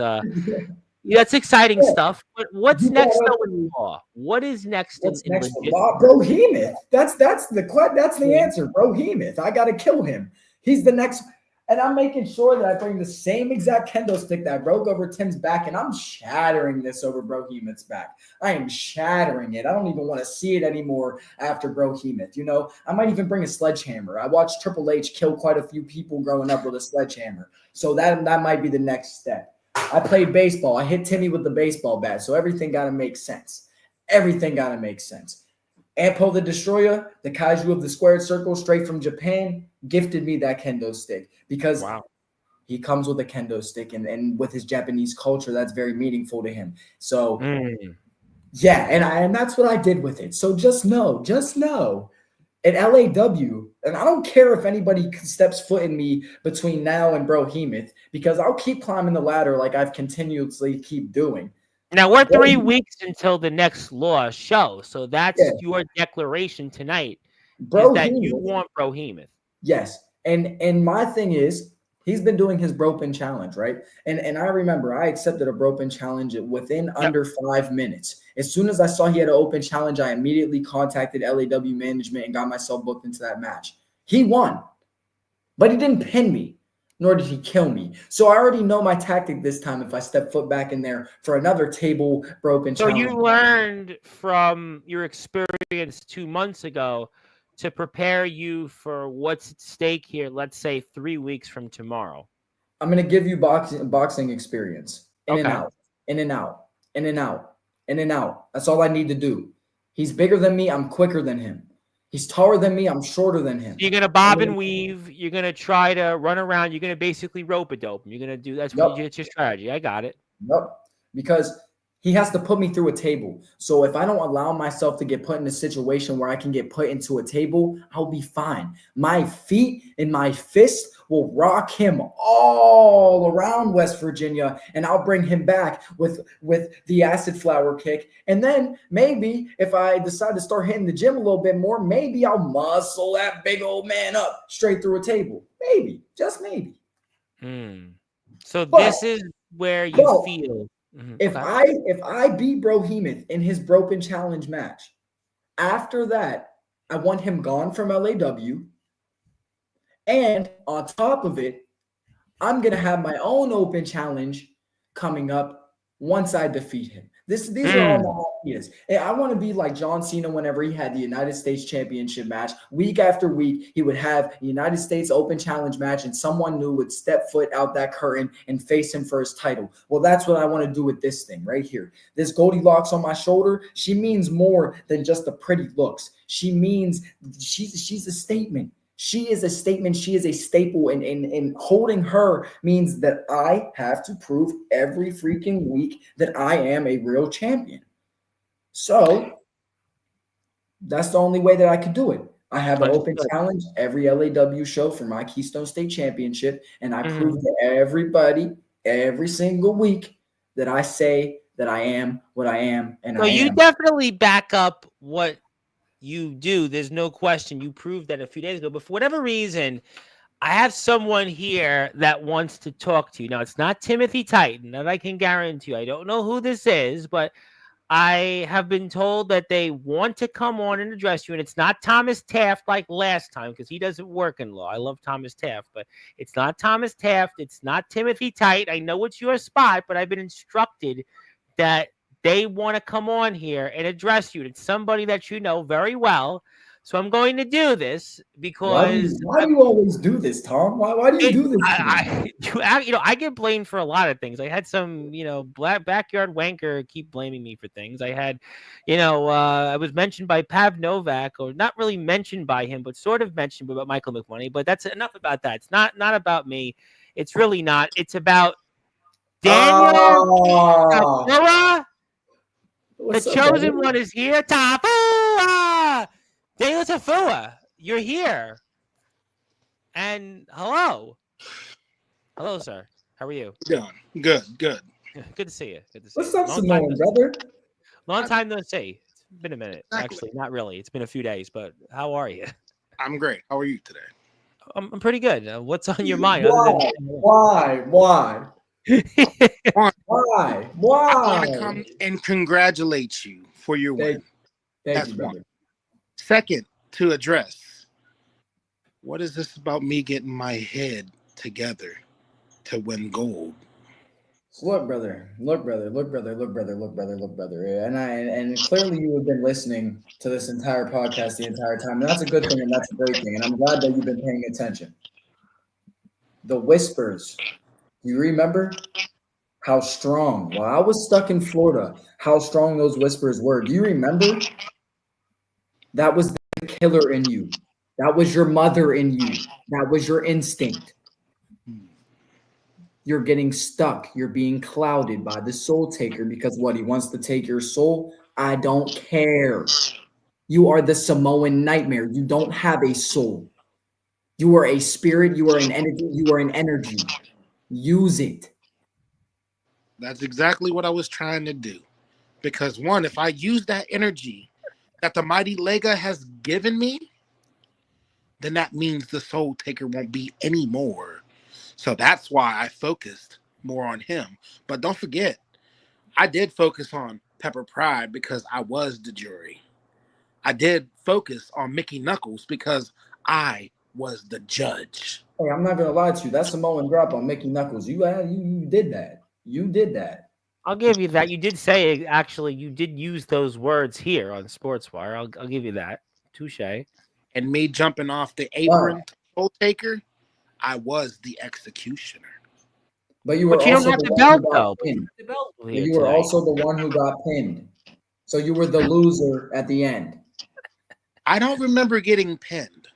Speaker 2: yeah, that's exciting
Speaker 1: Yeah,
Speaker 2: stuff. But what's
Speaker 1: you brought
Speaker 2: next
Speaker 1: up
Speaker 2: though in law? What is next
Speaker 1: what's
Speaker 2: in
Speaker 1: next for
Speaker 2: legit?
Speaker 1: Law, bro. Hemoth. That's the answer, bro. Hemoth. I gotta kill him. He's the next. And I'm making sure that I bring the same exact kendo stick that I broke over Tim's back, and I'm shattering this over Brohemoth's back. I am shattering it. I don't even want to see it anymore after Brohemoth. You know, I might even bring a sledgehammer. I watched Triple H kill quite a few people growing up with a sledgehammer. So that might be the next step. I played baseball. I hit Timmy with the baseball bat. So everything got to make sense. Everything got to make sense. Ampo the Destroyer, the kaiju of the squared circle, straight from Japan, gifted me that kendo stick because he comes with a kendo stick, and with his Japanese culture, that's very meaningful to him. So, yeah, and that's what I did with it. So just know, at LAW, and I don't care if anybody steps foot in me between now and Brohemoth, because I'll keep climbing the ladder like I've continuously keep doing.
Speaker 2: Now, we're 3 weeks until the next Law show, so that's your declaration tonight, is that you want Brohemoth.
Speaker 1: Yes, and my thing is, he's been doing his Bropen challenge, right? And I remember I accepted a Bropen challenge within under 5 minutes. As soon as I saw he had an open challenge, I immediately contacted LAW management and got myself booked into that match. He won, but he didn't pin me, nor did he kill me. So I already know my tactic this time if I step foot back in there for another table Bropen challenge.
Speaker 2: So you learned from your experience 2 months ago to prepare you for what's at stake here, let's say 3 weeks from tomorrow.
Speaker 1: I'm going to give you boxing experience. In and out, in and out, in and out, in and out. That's all I need to do. He's bigger than me. I'm quicker than him. He's taller than me. I'm shorter than him.
Speaker 2: You're going to bob and weave. You're going to try to run around. You're going to basically rope-a-dope him. You're going to do that's what it's your strategy. I got it.
Speaker 1: Because he has to put me through a table. So if I don't allow myself to get put in a situation where I can get put into a table, I'll be fine. My feet and my fists will rock him all around West Virginia, and I'll bring him back with the acid flower kick. And then maybe if I decide to start hitting the gym a little bit more, maybe I'll muscle that big old man up straight through a table. Maybe, just maybe.
Speaker 2: So this is where you feel.
Speaker 1: If I beat Brohemoth in his Broken Challenge match, after that, I want him gone from LAW. And on top of it, I'm going to have my own open challenge coming up once I defeat him. These are all my ideas. And I want to be like John Cena whenever he had the United States Championship match. Week after week, he would have the United States Open Challenge match, and someone new would step foot out that curtain and face him for his title. Well, that's what I want to do with this thing right here. This Goldilocks on my shoulder, she means more than just the pretty looks. She means she's a statement. She is a statement. She is a staple, and holding her means that I have to prove every freaking week that I am a real champion. So that's the only way that I could do it. I have an open challenge every LAW show for my Keystone State Championship, and I prove to everybody every single week that I say that I am what I am. And
Speaker 2: so you definitely back up what you do. There's no question. You proved that a few days ago. But for whatever reason, I have someone here that wants to talk to you. Now, it's not Timothy Titan, that I can guarantee you. I don't know who this is, but I have been told that they want to come on and address you. And it's not Thomas Taft like last time, because he doesn't work in law. I love Thomas Taft, but it's not Thomas Taft. It's not Timothy Titan. I know it's your spot, but I've been instructed that they want to come on here and address you. It's somebody that you know very well. So I'm going to do this because
Speaker 1: why do you always do this, Tom? Why do you do this?
Speaker 2: I get blamed for a lot of things. I had some, backyard wanker keep blaming me for things. I had, I was mentioned by Pav Novak, or not really mentioned by him, but sort of mentioned about Michael McMoney. But that's enough about that. It's not about me. It's really not. It's about Daniel. The chosen one is here. Tafua! Daniel Tafua, you're here. And hello. Hello, sir. How are you?
Speaker 3: Good.
Speaker 2: Good to see you.
Speaker 1: What's up, Simone, brother?
Speaker 2: Long time no see. It's been a minute. Exactly. Actually, not really. It's been a few days, but how are you?
Speaker 3: I'm great. How are you today?
Speaker 2: I'm pretty good. What's on your mind?
Speaker 1: Why?
Speaker 3: Why? I want to
Speaker 1: Why?
Speaker 3: come and congratulate you for your win.
Speaker 1: Thank you, brother.
Speaker 3: Second, to address, what is this about me getting my head together to win gold.
Speaker 1: Look, brother. Look, brother. Look, brother. Look, brother. Look, brother. Look, brother. And clearly you have been listening to this entire podcast the entire time, and that's a good thing, and that's a great thing, and I'm glad that you've been paying attention. The whispers. Do you remember how strong? While I was stuck in Florida, how strong those whispers were. Do you remember? That was the killer in you. That was your mother in you. That was your instinct. You're getting stuck. You're being clouded by the soul taker because what? He wants to take your soul? I don't care. You are the Samoan nightmare. You don't have a soul. You are a spirit. You are an energy. You are an energy. Use it.
Speaker 3: That's exactly what I was trying to do. Because one, if I use that energy that the mighty Lega has given me, then that means the soul taker won't be anymore. So that's why I focused more on him. But don't forget, I did focus on Pepper Pride because I was the jury. I did focus on Mickey Knuckles because I was the judge.
Speaker 1: Hey, I'm not gonna lie to you. That's Samoan drop on Mickey Knuckles. You did that. You did that.
Speaker 2: I'll give you that. You did say actually you did use those words here on Sportswire. I'll give you that. Touche.
Speaker 3: And me jumping off the apron to soul taker, I was the executioner.
Speaker 1: But you were
Speaker 2: But you don't
Speaker 1: also
Speaker 2: have
Speaker 1: the
Speaker 2: the
Speaker 1: one who
Speaker 2: belt
Speaker 1: got
Speaker 2: though.
Speaker 1: pinned.
Speaker 2: The belt
Speaker 1: But
Speaker 2: here
Speaker 1: you were
Speaker 2: tonight.
Speaker 1: also the one who got pinned. So you were the loser at the end.
Speaker 3: I don't remember getting pinned.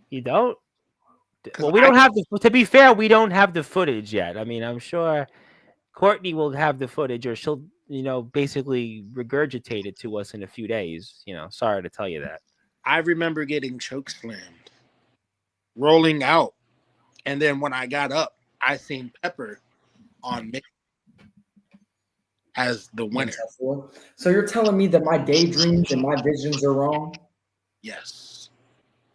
Speaker 2: You don't?
Speaker 3: 'Cause
Speaker 2: Well, we don't have the. To be fair, we don't have the footage yet. I mean, I'm sure Courtney will have the footage, or she'll, basically regurgitate it to us in a few days. Sorry to tell you that.
Speaker 3: I remember getting choke slammed, rolling out, and then when I got up, I seen Pepper on me as the winner.
Speaker 1: So you're telling me that my daydreams and my visions are wrong?
Speaker 3: Yes.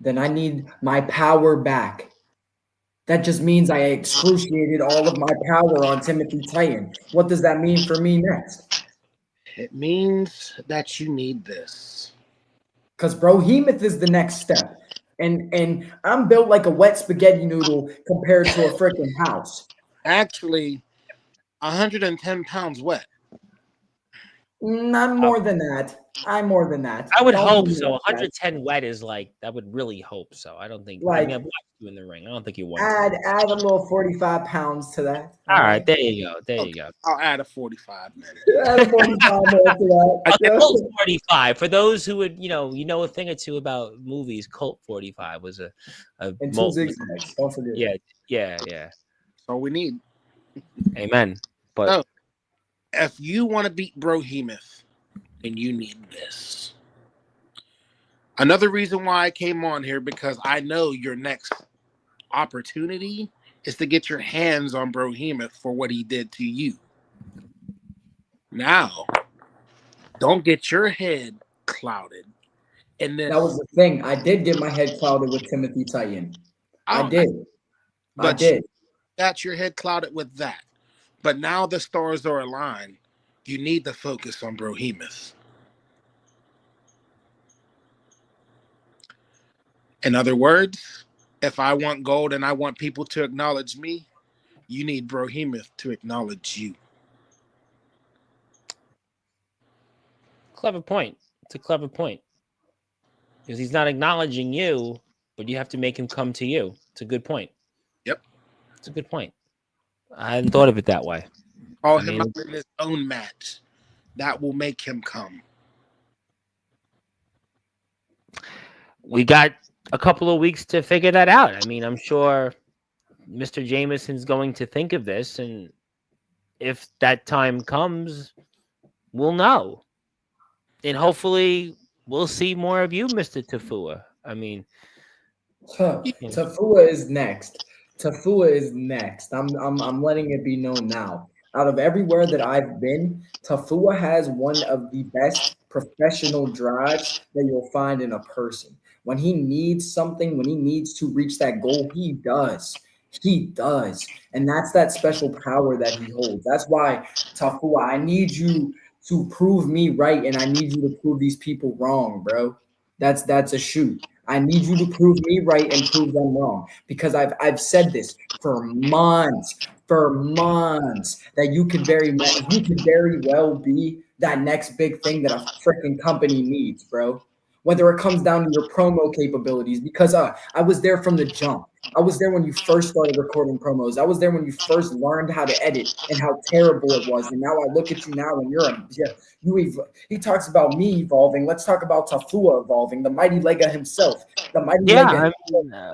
Speaker 1: Then I need my power back. That just means I excruciated all of my power on Timothy Titan. What does that mean for me next?
Speaker 3: It means that you need this.
Speaker 1: Because Brohemoth is the next step. And I'm built like a wet spaghetti noodle compared to a freaking house.
Speaker 3: Actually, 110 pounds wet.
Speaker 1: I'm more than that. I'm more than that.
Speaker 2: I would
Speaker 1: Don't
Speaker 2: hope
Speaker 1: do me
Speaker 2: so.
Speaker 1: like that.
Speaker 2: 110 wet is like, I would really hope so. I don't think.
Speaker 1: Like,
Speaker 2: I've watched you in the ring. I don't think you won.
Speaker 1: Add a little 45 pounds to that.
Speaker 2: All right, there you go. There
Speaker 3: Okay.
Speaker 2: you go.
Speaker 3: I'll add a 45 minutes.
Speaker 1: Add a 45 minutes to that.
Speaker 2: Okay, Colt 45. For those who would, a thing or two about movies, Colt 45 was a
Speaker 1: And two zigzags. Don't forget.
Speaker 2: Yeah.
Speaker 3: That's all we need.
Speaker 2: Amen. But
Speaker 3: So, if you want to beat Brohemoth, then you need this. Another reason why I came on here, because I know your next opportunity is to get your hands on Brohemoth for what he did to you. Now, don't get your head clouded. And then
Speaker 1: That was the thing. I did get my head clouded with Timothy Titan. I did. I did.
Speaker 3: You got your head clouded with that. But now the stars are aligned. You need to focus on Brohemoth. In other words, if I want gold and I want people to acknowledge me, you need Brohemoth to acknowledge you.
Speaker 2: clever point. It's a clever point. Because he's not acknowledging you, but you have to make him come to you. It's a good point.
Speaker 3: Yep.
Speaker 2: It's a good point. I hadn't thought of it that way.
Speaker 3: Call him out in his own match. That will make him come.
Speaker 2: We got a couple of weeks to figure that out. I mean, I'm sure Mr. Jamison's going to think of this, and if that time comes, we'll know. And hopefully we'll see more of you, Mr. Tafua. I mean,
Speaker 1: Tafua is next. Tafua is next. I'm letting it be known now. Out of everywhere that I've been, Tafua has one of the best professional drives that you'll find in a person. When he needs something, when he needs to reach that goal, he does. He does. And that's that special power that he holds. That's why, Tafua, I need you to prove me right, and I need you to prove these people wrong, bro. That's a shoot. I need you to prove me right and prove them wrong, because I've said this. for months, that you could very well be that next big thing that a freaking company needs, bro. Whether it comes down to your promo capabilities, because I was there from the jump. I was there when you first started recording promos. I was there when you first learned how to edit and how terrible it was. And now I look at you now and he talks about me evolving. Let's talk about Tafua evolving, the mighty Lega himself. The mighty Lega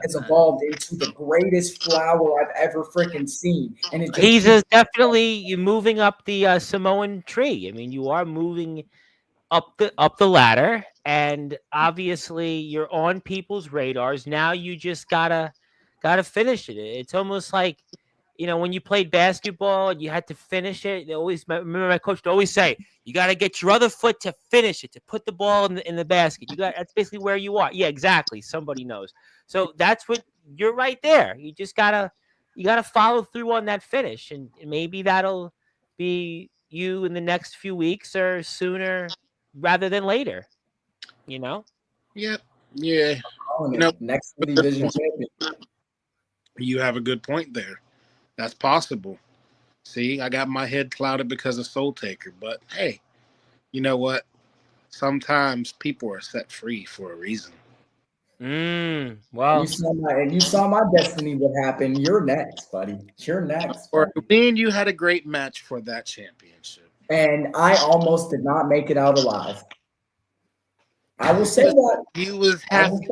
Speaker 1: has evolved into the greatest flower I've ever freaking seen. And it just
Speaker 2: He's definitely moving up the Samoan tree. I mean, you are moving up the ladder, and obviously you're on people's radars. Now you just gotta finish it. It's almost like, when you played basketball and you had to finish it. Remember my coach would always say, you got to get your other foot to finish it, to put the ball in the basket. That's basically where you are. Yeah, exactly. Somebody knows. So that's what you're right there. You gotta follow through on that finish, and maybe that'll be you in the next few weeks or sooner rather than later.
Speaker 3: Yep. Yeah.
Speaker 1: next division champion.
Speaker 3: You have a good point there. That's possible. See, I got my head clouded because of Soul Taker, but hey, you know what? Sometimes people are set free for a reason.
Speaker 2: Well,
Speaker 1: you saw my destiny. What happened? You're next, buddy. You're next.
Speaker 3: Or me and you had a great match for that championship,
Speaker 1: and I almost did not make it out alive. I will say that
Speaker 3: you was happy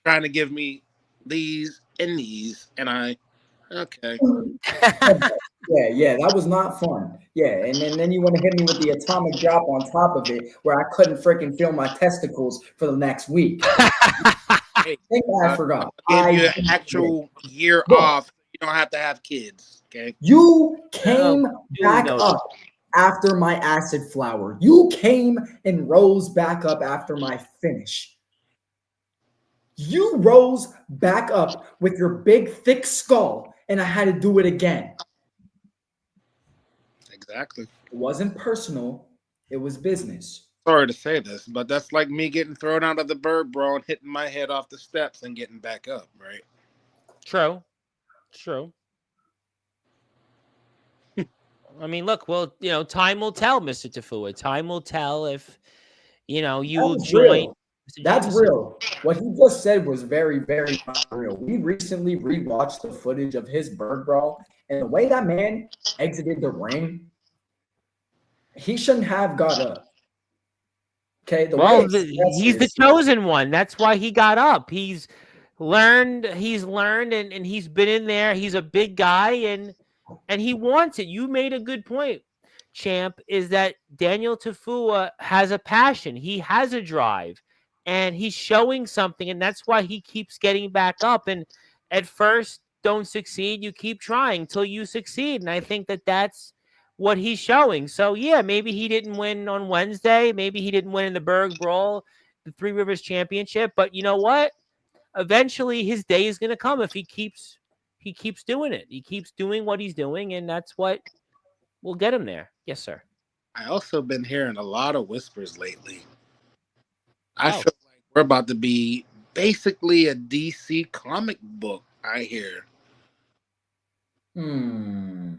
Speaker 3: trying to give me these and these, and okay.
Speaker 1: Yeah, that was not fun. Yeah, and then you want to hit me with the atomic drop on top of it, where I couldn't freaking feel my testicles for the next week.
Speaker 3: Hey,
Speaker 1: I forgot.
Speaker 3: I gave you an actual year off. You don't have to have kids. Okay.
Speaker 1: You came back up after my acid flower. You came and rose back up after my finish. You rose back up with your big, thick skull, and I had to do it again.
Speaker 3: Exactly.
Speaker 1: It wasn't personal. It was business.
Speaker 3: Sorry to say this, but that's like me getting thrown out of the bird brawl and hitting my head off the steps and getting back up, right?
Speaker 2: True. I mean, look, well, time will tell, Mr. Tafua. Time will tell if, you will join.
Speaker 1: That's real. What he just said was very, very real. We recently rewatched the footage of his bird brawl, and the way that man exited the ring, he shouldn't have got up. Okay.
Speaker 2: He's the chosen one. That's why he got up. He's learned, and he's been in there. He's a big guy, and he wants it. You made a good point, Champ, is that Daniel Tafua has a passion. He has a drive, and he's showing something, and that's why he keeps getting back up. And at first, don't succeed. You keep trying till you succeed. And I think that that's what he's showing. So, yeah, maybe he didn't win on Wednesday. Maybe he didn't win in the Berg Brawl, the Three Rivers Championship. But you know what? Eventually, his day is going to come if he keeps doing it. He keeps doing what he's doing, and that's what will get him there. Yes, sir.
Speaker 3: I also been hearing a lot of whispers lately. I feel like we're about to be basically a DC comic book, I hear.
Speaker 2: And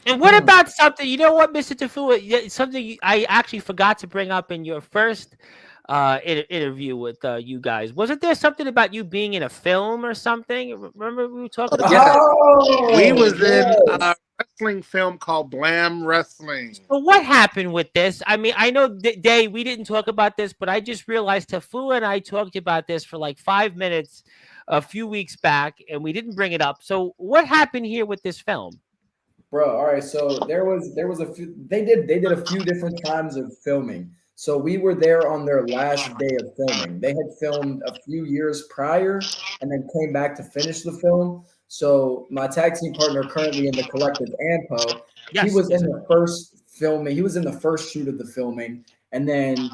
Speaker 2: what about something, you know what, Mr. Tafua, something I actually forgot to bring up in your first interview with you guys. Wasn't there something about you being in a film or something? Remember we were talking about
Speaker 3: we was in a wrestling film called Blam Wrestling.
Speaker 2: So what happened with this? I mean, I know, Dave, we didn't talk about this, but I just realized Tafua and I talked about this for like 5 minutes a few weeks back, and we didn't bring it up. So what happened here with this film?
Speaker 1: Bro, all right. So there was a few. They did a few different times of filming. So we were there on their last day of filming. They had filmed a few years prior and then came back to finish the film. So my tag team partner currently in the collective, Ampo, he was in the first filming. He was in the first shoot of the filming, and then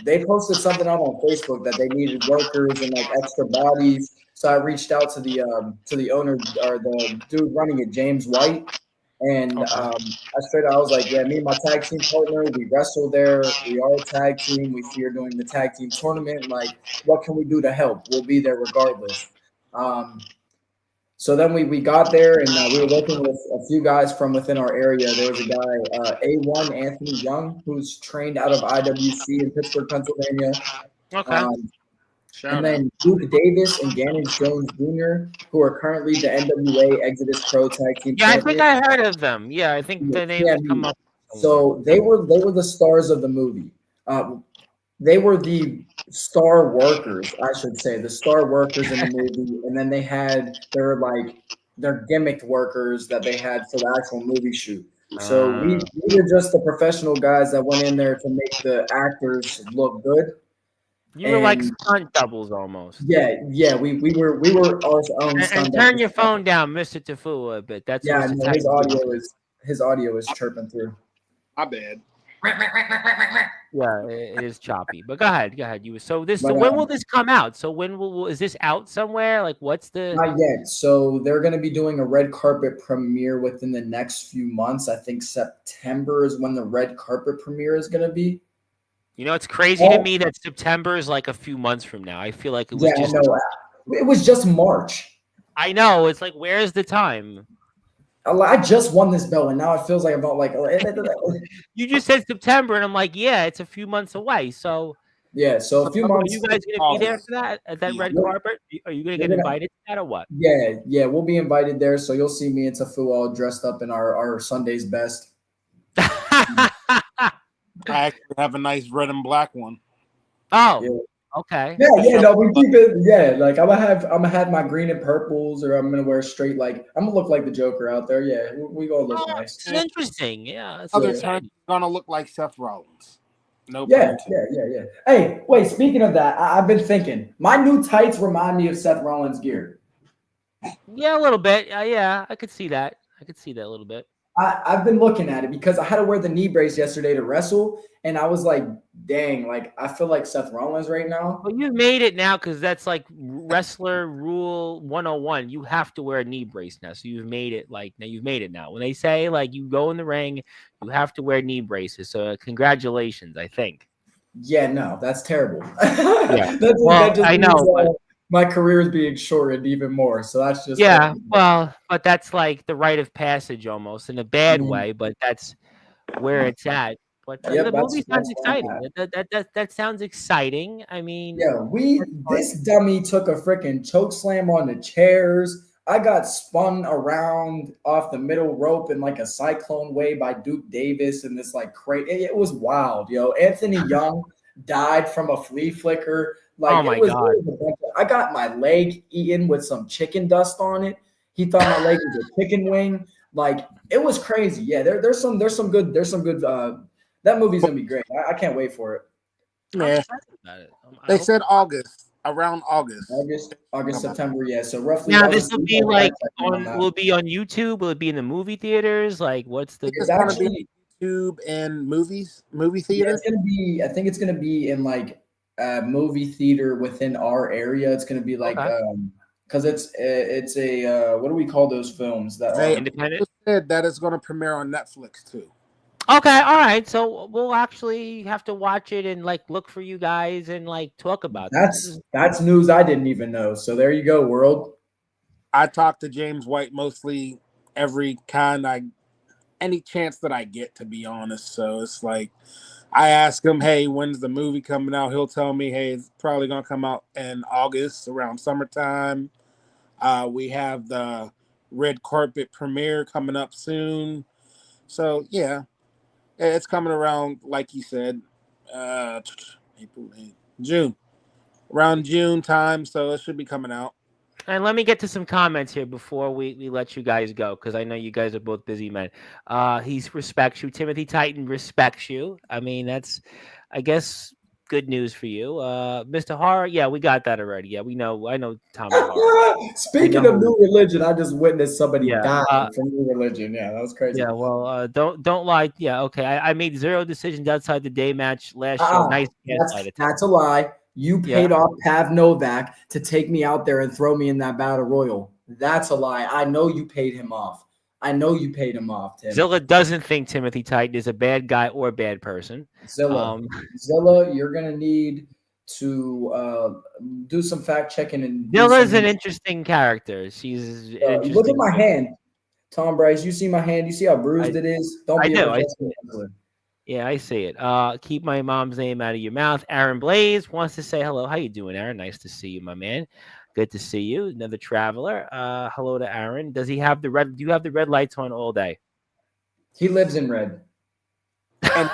Speaker 1: they posted something out on Facebook that they needed workers and like extra bodies. So I reached out to the owner or the dude running it, James White, and I was like, yeah, me and my tag team partner, we wrestle there. We are a tag team. We fear doing the tag team tournament. Like, what can we do to help? We'll be there regardless. So then we got there and we were working with a few guys from within our area. There was a guy, A1 Anthony Young, who's trained out of IWC in Pittsburgh, Pennsylvania.
Speaker 2: Okay.
Speaker 3: Shout
Speaker 1: And
Speaker 3: out.
Speaker 1: then Duke Davis and Gannon Jones Jr., who are currently the NWA Exodus Pro Tag Team
Speaker 2: Yeah, I think
Speaker 1: champions.
Speaker 2: I heard of them. Yeah, I think the names come up.
Speaker 1: So they were the stars of the movie. They were the star workers, I should say, the star workers in the movie, and then they had their gimmicked workers that they had for the actual movie shoot. So we were just the professional guys that went in there to make the actors look good.
Speaker 2: You were like stunt doubles almost.
Speaker 1: Yeah, we were our own stunt
Speaker 2: And turn
Speaker 1: doubles.
Speaker 2: your phone down, Mr. Tafua, a bit. That's
Speaker 1: Yeah,
Speaker 2: Mr.
Speaker 1: no, his audio is chirping through.
Speaker 3: My bad.
Speaker 2: Yeah, it is choppy. But go ahead. So when will this come out? So when is this out somewhere? Like, what's the?
Speaker 1: Not yet. So they're going to be doing a red carpet premiere within the next few months. I think September is when the red carpet premiere is going to be.
Speaker 2: You know, it's crazy to me that September is like a few months from now. I feel like it was just.
Speaker 1: I know. It was just March.
Speaker 2: I know. It's like, where's the time?
Speaker 1: I just won this belt, and now it feels like I'm not like.
Speaker 2: You just said September, and I'm like, yeah, it's a few months away. So.
Speaker 1: Yeah, so a few months.
Speaker 2: Are you guys going to be there for that at that red carpet? Are you going to get invited to that or what?
Speaker 1: Yeah, we'll be invited there. So you'll see me and Tafu all dressed up in our Sunday's best.
Speaker 3: I actually have a nice red and black one.
Speaker 2: Oh,
Speaker 1: yeah.
Speaker 2: Okay.
Speaker 1: Yeah, no, we keep it. Yeah, like I'm gonna have my green and purples, or I'm gonna wear straight. Like I'm gonna look like the Joker out there. Yeah, we gonna look nice.
Speaker 2: It's interesting. Yeah.
Speaker 3: Other time, gonna look like Seth Rollins. No.
Speaker 1: Yeah. Hey, wait. Speaking of that, I've been thinking my new tights remind me of Seth Rollins' gear.
Speaker 2: Yeah, a little bit. Yeah, I could see that. a little bit.
Speaker 1: I've been looking at it because I had to wear the knee brace yesterday to wrestle, and I was like, dang, like I feel like Seth Rollins right now.
Speaker 2: Well, you made it now because that's like wrestler rule 101. You have to wear a knee brace now. So you've made it now. When they say like you go in the ring, you have to wear knee braces. So congratulations, I think.
Speaker 1: Yeah, no, that's terrible.
Speaker 2: Yeah.
Speaker 1: I know. My career is being shortened even more, so that's just
Speaker 2: but that's like the rite of passage almost in a bad way, but that's where it's at. But the movie sounds exciting. That sounds exciting. I mean,
Speaker 1: this dummy took a freaking choke slam on the chairs. I got spun around off the middle rope in like a cyclone way by Duke Davis, and this like crazy. It was wild, yo. Anthony Young died from a flea flicker. Like,
Speaker 2: oh my God.
Speaker 1: I got my leg eaten with some chicken dust on it. He thought my leg was a chicken wing. Like, it was crazy. Yeah, there's some good that movie's gonna be great. I can't wait for it.
Speaker 3: Yeah. They said around August,
Speaker 1: September. Yeah, so roughly.
Speaker 2: Now this will be like will it be on YouTube? Will it be in the movie theaters? Like, what's the?
Speaker 3: It's gonna be YouTube and movie theater.
Speaker 1: Yeah, it's gonna be. I think it's gonna be in like a movie theater within our area. It's gonna be like because it's a what do we call those films that are
Speaker 2: independent?
Speaker 3: Said that it's gonna premiere on Netflix too.
Speaker 2: Okay, all right. So we'll actually have to watch it and like look for you guys and like talk about
Speaker 1: that's news I didn't even know. So there you go, world.
Speaker 3: I talk to James White mostly every any chance that I get, to be honest. So it's like I ask him, hey, when's the movie coming out? He'll tell me, hey, it's probably gonna come out in August around summertime. We have the red carpet premiere coming up soon. So yeah. It's coming around, like you said, April, June. Around June time, so it should be coming out.
Speaker 2: And let me get to some comments here before we let you guys go, because I know you guys are both busy men. He respects you. Timothy Titan respects you. I mean, that's, I guess, good news for you. Mr. Horror, yeah, we got that already. Yeah, we know. I know Tommy Horror.
Speaker 1: Speaking of New Religion, I just witnessed somebody die from New Religion. Yeah, that was crazy.
Speaker 2: Yeah, well, don't lie. Yeah, okay. I made 0 decisions outside the day match last show. Nice.
Speaker 1: That's a lie. You paid off Pav Novak to take me out there and throw me in that battle royal. That's a lie. I know you paid him off. Tim.
Speaker 2: Zilla doesn't think Timothy Titan is a bad guy or a bad person.
Speaker 1: Zilla, you're gonna need to do some fact checking and do
Speaker 2: Dilla's
Speaker 1: some.
Speaker 2: an interesting character. She's an
Speaker 1: Look at
Speaker 2: interesting.
Speaker 1: my hand, Tom Bryce. You see my hand? You see how bruised
Speaker 2: I,
Speaker 1: it is? Don't
Speaker 2: I
Speaker 1: be a
Speaker 2: do. I see
Speaker 1: professional
Speaker 2: it.
Speaker 1: wrestler.
Speaker 2: Yeah, I see it. Keep my mom's name out of your mouth. Aaron Blaze wants to say hello. How you doing, Aaron? Nice to see you, my man. Good to see you. Another traveler. Hello to Aaron. Does he have the red? Do you have the red lights on all day?
Speaker 1: He lives in red.
Speaker 3: And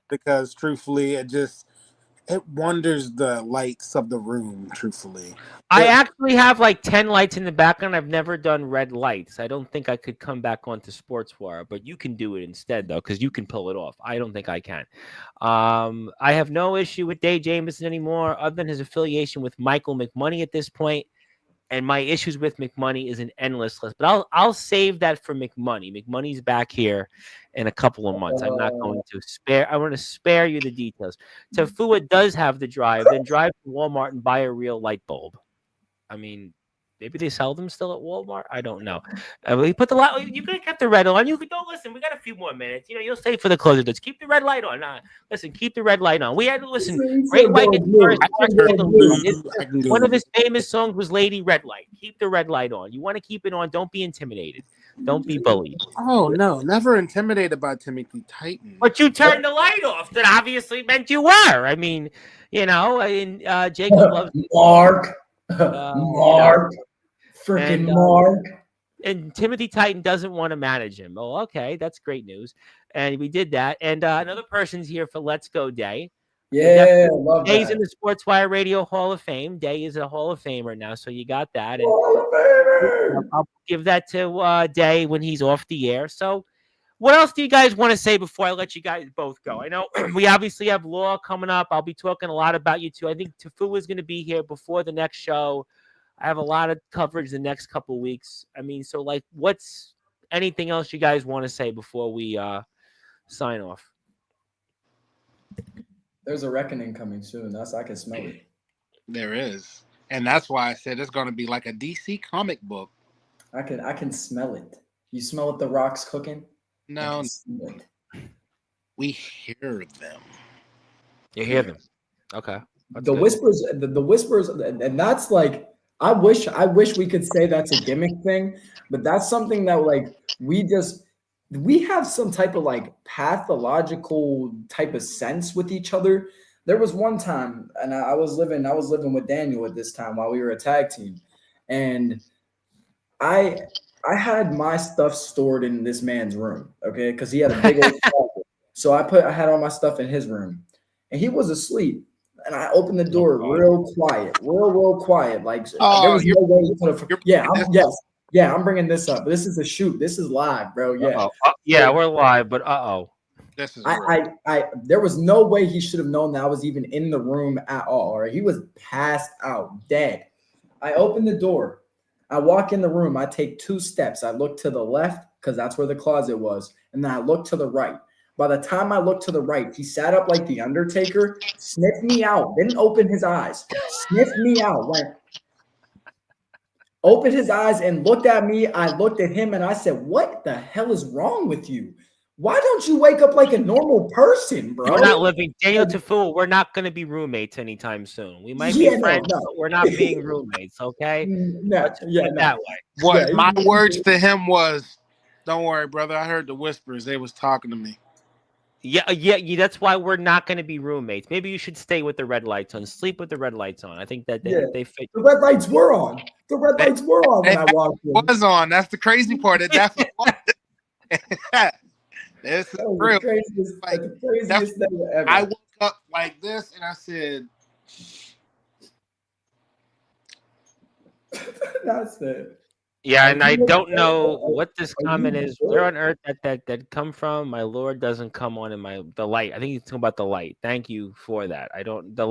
Speaker 3: because truthfully, it wonders the lights of the room. Truthfully,
Speaker 2: I
Speaker 3: It-
Speaker 2: actually have like 10 lights in the background. I've never done red lights. I don't think I could come back onto Sportswire, but you can do it instead, though, because you can pull it off. I don't think I can. I have no issue with Dave Jamison anymore, other than his affiliation with Michael McMoney at this point. And my issues with McMoney is an endless list. But I'll save that for McMoney. McMoney's back here in a couple of months. I'm not going to spare. I want to spare you the details. Tafua does have the drive. Then drive to Walmart and buy a real light bulb. I mean, maybe they sell them still at Walmart. I don't know. We put the light. You could have kept the red on. You could don't listen. We got a few more minutes. You'll stay for the closing. Let's keep the red light on. Listen, keep the red light on. We had to listen.
Speaker 1: He
Speaker 2: Great
Speaker 1: said
Speaker 2: white
Speaker 1: go blue.
Speaker 2: guitarist.
Speaker 3: I
Speaker 1: He
Speaker 3: can
Speaker 1: said
Speaker 3: go
Speaker 1: go
Speaker 3: blue.
Speaker 1: blue.
Speaker 3: I can go
Speaker 2: One of
Speaker 3: blue.
Speaker 2: his famous songs was "Lady Red Light." Keep the red light on. You want to keep it on. Don't be intimidated. Don't be bullied.
Speaker 3: Oh no, never intimidated by Timothy Titan.
Speaker 2: But you turned the light off. That obviously meant you were. I mean, and Jacob loves
Speaker 1: Mark.
Speaker 2: know,
Speaker 1: Mark. Freaking
Speaker 2: and
Speaker 1: Mark.
Speaker 2: and Timothy Titan doesn't want to manage him. Oh, okay, that's great news. And we did that. And another person's here for Let's Go Day.
Speaker 1: Yeah, love
Speaker 2: Day's
Speaker 1: that.
Speaker 2: in the Sportswire Radio Hall of Fame. Day is a Hall of Famer now, so you got that. And
Speaker 1: Oh, baby.
Speaker 2: I'll give that to Day when he's off the air. So, what else do you guys want to say before I let you guys both go? I know we obviously have Law coming up. I'll be talking a lot about you two. I think Tafua is going to be here before the next show. I have a lot of coverage the next couple of weeks. I mean, so like, what's anything else you guys want to say before we sign off?
Speaker 1: There's a reckoning coming soon. I can smell it.
Speaker 3: There is, and that's why I said it's going to be like a DC comic book.
Speaker 1: I can smell it. You smell what the Rock's cooking? I
Speaker 3: No,
Speaker 1: can smell it.
Speaker 3: we hear them.
Speaker 2: You hear them? Okay. That's
Speaker 1: The
Speaker 2: good.
Speaker 1: whispers, the whispers, and that's like I wish we could say that's a gimmick thing, but that's something that like we have some type of like pathological type of sense with each other. There was one time, and I was living with Daniel at this time while we were a tag team, and I had my stuff stored in this man's room, okay, because he had a big old closet. So I had all my stuff in his room, and he was asleep. And I opened the door real quiet, real quiet. Like there was no way he could have. Yeah, I'm bringing this up. This is a shoot. This is live, bro. Yeah,
Speaker 2: Yeah, we're live, but
Speaker 3: This is
Speaker 1: there was no way he should have known that I was even in the room at all. Or he was passed out, dead. I opened the door. I walk in the room. I take 2 steps. I look to the left because that's where the closet was, and then I look to the right. By the time I looked to the right, he sat up like the Undertaker, sniffed me out, didn't open his eyes, sniffed me out, went, opened his eyes and looked at me. I looked at him and I said, "What the hell is wrong with you? Why don't you wake up like a normal person, bro?"
Speaker 2: we're not living. Daniel Tafua, we're not going to be roommates anytime soon. We might be friends, but we're not being roommates, okay? Let's put it that way.
Speaker 3: What my words to him was, "Don't worry, brother. I heard the whispers. They was talking to me."
Speaker 2: Yeah. That's why we're not going to be roommates. Maybe you should stay with the red lights on. Sleep with the red lights on. I think that they fit.
Speaker 1: The red lights were on. The red lights were on when I walked in.
Speaker 3: Was on. That's the crazy part. It definitely was. This is real.
Speaker 1: The craziest thing ever.
Speaker 3: I woke up like this and I said,
Speaker 1: "That's it."
Speaker 2: Yeah, and I don't know what this comment is. Where on earth that come from? My Lord doesn't come on in the light. I think he's talking about the light. Thank you for that. The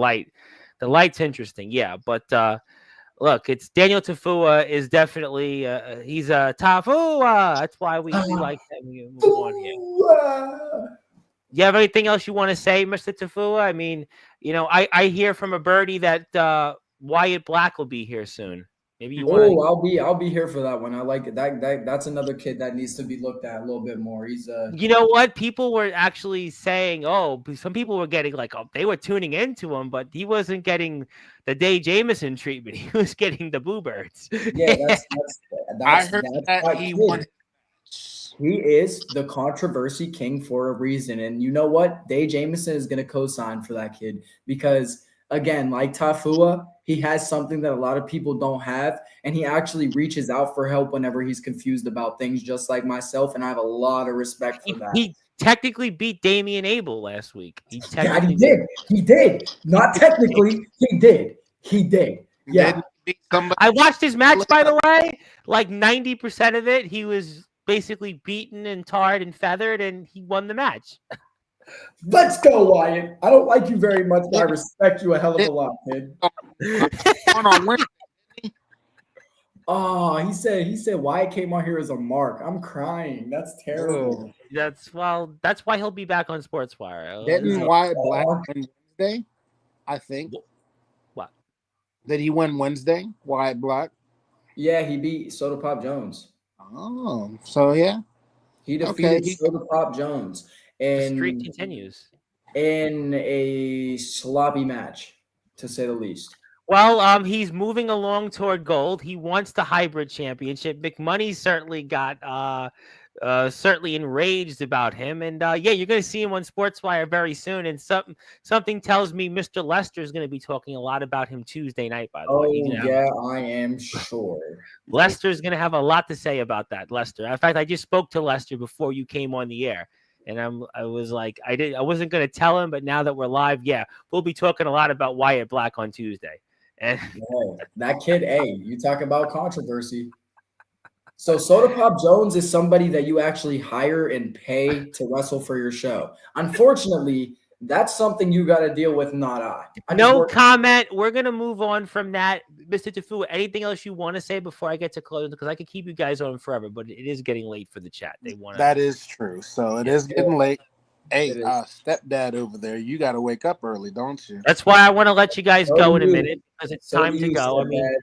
Speaker 2: light's interesting. Yeah, but look, it's Daniel Tafua is definitely he's a Tafua. That's why we like that. We move on here. You have anything else you want to say, Mr. Tafua? I mean, I hear from a birdie that Wyatt Black will be here soon. Maybe you want to.
Speaker 1: I'll be here for that one. I like it. That's another kid that needs to be looked at a little bit more. He's
Speaker 2: You know what? People were actually saying, oh, some people were getting like, oh, they were tuning into him, but he wasn't getting the Day Jamison treatment. He was getting the Boo Birds.
Speaker 1: yeah,
Speaker 3: I heard
Speaker 1: that's
Speaker 3: that
Speaker 1: my
Speaker 3: he
Speaker 1: kid.
Speaker 3: won.
Speaker 1: He is the controversy king for a reason. And you know what? Day Jamison is going to co-sign for that kid because, again, like Tafua, he has something that a lot of people don't have. And he actually reaches out for help whenever he's confused about things, just like myself. And I have a lot of respect for that.
Speaker 2: He technically beat Damian Abel last week. He
Speaker 1: did. Not technically. He did. Yeah.
Speaker 2: I watched his match, by the way. Like 90% of it, he was basically beaten and tarred and feathered, and he won the match.
Speaker 1: Let's go, Wyatt. I don't like you very much, but I respect you a hell of a lot, kid. Oh, he said Wyatt came on here as a mark. I'm crying. That's terrible.
Speaker 2: That's why he'll be back on Sportswire.
Speaker 3: Didn't Wyatt Black win Wednesday? I think.
Speaker 2: What?
Speaker 3: Did he win Wednesday? Wyatt Black?
Speaker 1: Yeah, he beat Soda Pop Jones.
Speaker 3: Oh, so yeah.
Speaker 1: He defeated Soda Pop Jones. And
Speaker 2: the streak continues.
Speaker 1: In a sloppy match, to say the least.
Speaker 2: Well, he's moving along toward gold. He wants the hybrid championship. McMoney certainly got certainly enraged about him. And yeah, you're going to see him on Sportswire very soon. And something tells me Mr. Lester is going to be talking a lot about him Tuesday night, by the way.
Speaker 1: Yeah, I am sure.
Speaker 2: Lester's going to have a lot to say about that, Lester. In fact, I just spoke to Lester before you came on the air. And I was like, I wasn't going to tell him, but now that we're live, yeah, we'll be talking a lot about Wyatt Black on Tuesday. And
Speaker 1: that kid, you talk about controversy. So Soda Pop Jones is somebody that you actually hire and pay to wrestle for your show. Unfortunately, that's something you got to deal with, not I.
Speaker 2: No comment. We're going to move on from that. Mr. Tafua, anything else you want to say before I get to close? Because I could keep you guys on forever, but it is getting late for the chat.
Speaker 3: That is true. So it is getting late. Hey, stepdad over there, you got to wake up early, don't you?
Speaker 2: That's why I want to let you guys go in a minute because it's time to go.
Speaker 1: Stepdad. I mean,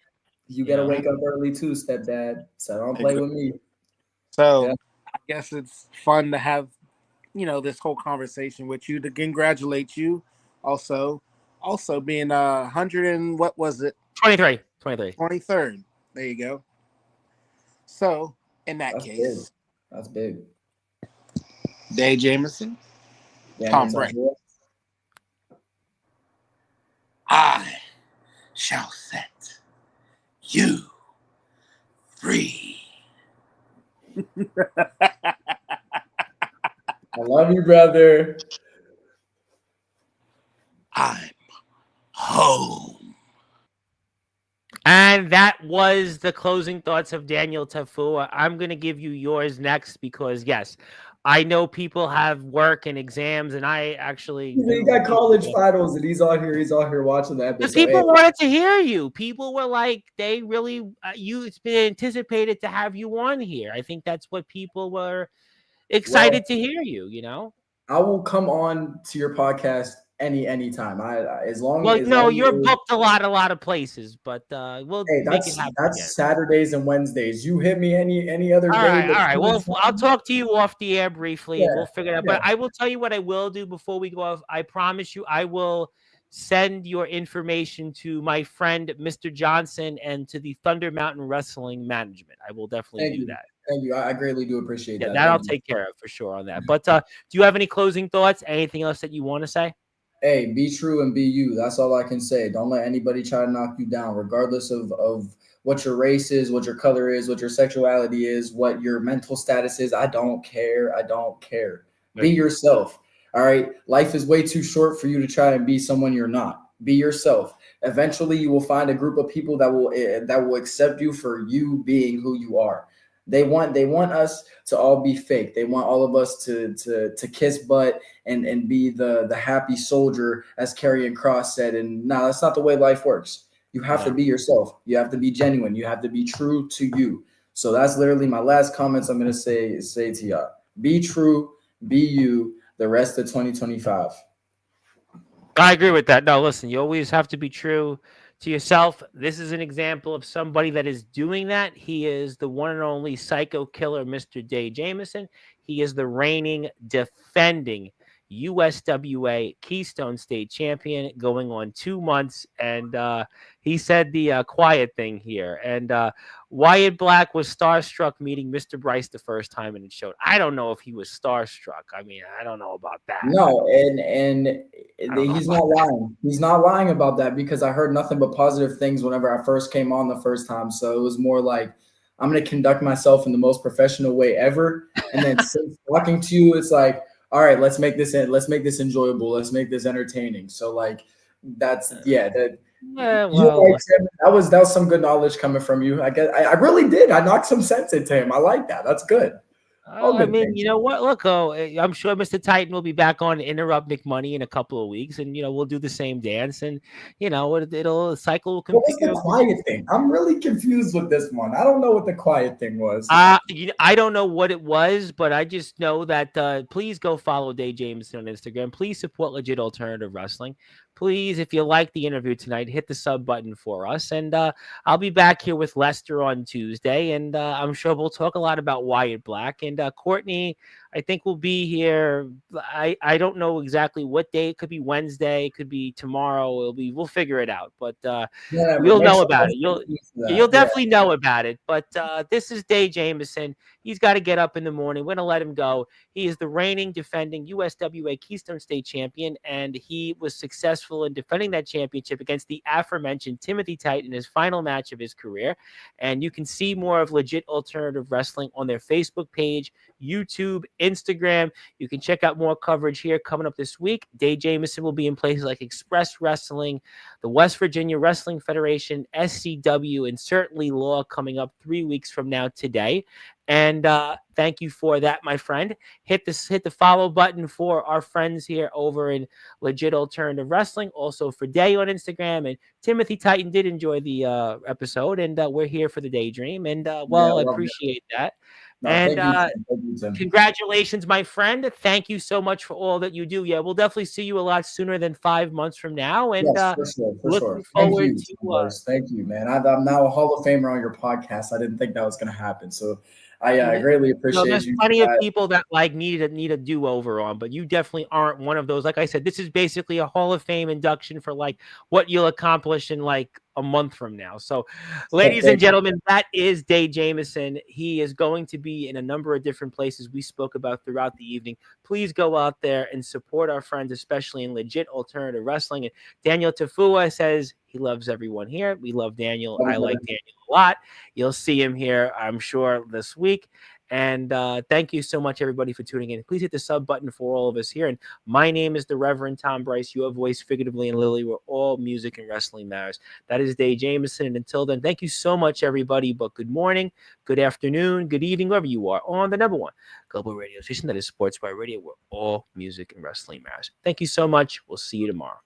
Speaker 1: you got to wake up early too, stepdad. So don't play with me.
Speaker 3: So I guess it's fun to have, this whole conversation with you, to congratulate you. Also being 100 and what was it? 23rd. There you go. So in that case,
Speaker 1: that's big.
Speaker 3: Day Jamison. Tom Brady. I shall set you free.
Speaker 1: I love you, brother.
Speaker 3: I'm home.
Speaker 2: And that was the closing thoughts of Daniel Tafua. I'm going to give you yours next because, yes, I know people have work and exams, and I actually
Speaker 1: he got college finals, and he's out here watching that.
Speaker 2: Because people wanted to hear you. People were like, they really, it's been anticipated to have you on here. I think that's what people were excited to hear you.
Speaker 1: I will come on to your podcast anytime.
Speaker 2: You're booked a lot of places, but we'll make it happen.
Speaker 1: That's again. Saturdays and Wednesdays. You hit me any other day.
Speaker 2: All right. Well, I'll talk to you off the air briefly, and we'll figure it out. But I will tell you what I will do before we go off. I promise you, I will send your information to my friend Mr. Johnson and to the Thunder Mountain Wrestling Management. I will definitely do that.
Speaker 1: Thank you. I greatly do appreciate that.
Speaker 2: That I'll take care of for sure on that. But do you have any closing thoughts? Anything else that you want to say?
Speaker 1: Hey, be true and be you. That's all I can say. Don't let anybody try to knock you down, regardless of what your race is, what your color is, what your sexuality is, what your mental status is. I don't care. Be yourself. All right. Life is way too short for you to try and be someone you're not. Be yourself. Eventually, you will find a group of people that will accept you for you being who you are. They want us to all be fake. They want all of us to kiss butt and be the happy soldier, as Karrion Kross said. And no, that's not the way life works. You have to be yourself. You have to be genuine. You have to be true to you. So that's literally my last comments I'm going to say to y'all. Be true, be you, the rest of 2025.
Speaker 2: I agree with that. No, listen, you always have to be true to yourself, this is an example of somebody that is doing that. He is the one and only psycho killer, Mr. Day Jamison. He is the reigning, defending USWA Keystone State champion, going on 2 months. And he said the quiet thing here. And Wyatt Black was starstruck meeting Mr. Bryce the first time, and it showed. I don't know if he was starstruck. I mean, I don't know about that.
Speaker 1: No, and he's not lying. He's not lying about that, because I heard nothing but positive things whenever I first came on the first time. So it was more like, I'm going to conduct myself in the most professional way ever. And then since talking to you, it's like, all right, let's make this enjoyable. Let's make this entertaining. So like, that's that.
Speaker 2: Yeah, well,
Speaker 1: that was some good knowledge coming from you. I guess I really did. I knocked some sense into him. I like that. That's good.
Speaker 2: I mean, you know what? Look, I'm sure Mr. Titan will be back on Interrupt Nick Money in a couple of weeks, and we'll do the same dance, and it'll cycle.
Speaker 1: What was the quiet thing? I'm really confused with this one. I don't know what the quiet thing was.
Speaker 2: I don't know what it was, but I just know that please go follow Day Jamison on Instagram. Please support Legit Alternative Wrestling. Please, if you like the interview tonight, hit the sub button for us. And I'll be back here with Lester on Tuesday. And I'm sure we'll talk a lot about Wyatt Black. And Courtney, I think, will be here. I don't know exactly what day. It could be Wednesday. It could be tomorrow. We'll figure it out. But we'll know about it. You'll definitely know about it. But this is Day Jamison. He's got to get up in the morning. We're going to let him go. He is the reigning, defending USWA Keystone State champion, and he was successful in defending that championship against the aforementioned Timothy Titan in his final match of his career. And you can see more of Legit Alternative Wrestling on their Facebook page, YouTube, Instagram. You can check out more coverage here coming up this week. Day Jamison will be in places like Express Wrestling, the West Virginia Wrestling Federation, SCW, and certainly Law coming up 3 weeks from now today. And thank you for that, my friend. Hit the follow button for our friends here over in Legit Alternative Wrestling. Also for Day on Instagram. And Timothy Titan did enjoy the episode, and we're here for the Daydream. And I appreciate that. No, and congratulations, my friend. Thank you so much for all that you do. Yeah, we'll definitely see you a lot sooner than 5 months from now. And
Speaker 1: yes, for sure. Thank you, man. I'm now a Hall of Famer on your podcast. I didn't think that was going to happen. So I greatly appreciate
Speaker 2: there's plenty of people that need a do-over on, but you definitely aren't one of those. Like I said, this is basically a Hall of Fame induction for like what you'll accomplish in like a month from now. So, ladies and gentlemen, that is Day Jamison. He is going to be in a number of different places we spoke about throughout the evening. Please go out there and support our friends, especially in Legit Alternative Wrestling. And Daniel Tafua says he loves everyone here. We love Daniel. I like Daniel a lot. You'll see him here, I'm sure, this week. And thank you so much, everybody, for tuning in. Please hit the sub button for all of us here. And my name is the Reverend Tom Bryce. Your voice, figuratively and literally, where all music and wrestling matters. That is Day Jamison. And until then, thank you so much, everybody. But good morning, good afternoon, good evening, wherever you are on the number one global radio station that is Sportswire Radio, where all music and wrestling matters. Thank you so much. We'll see you tomorrow.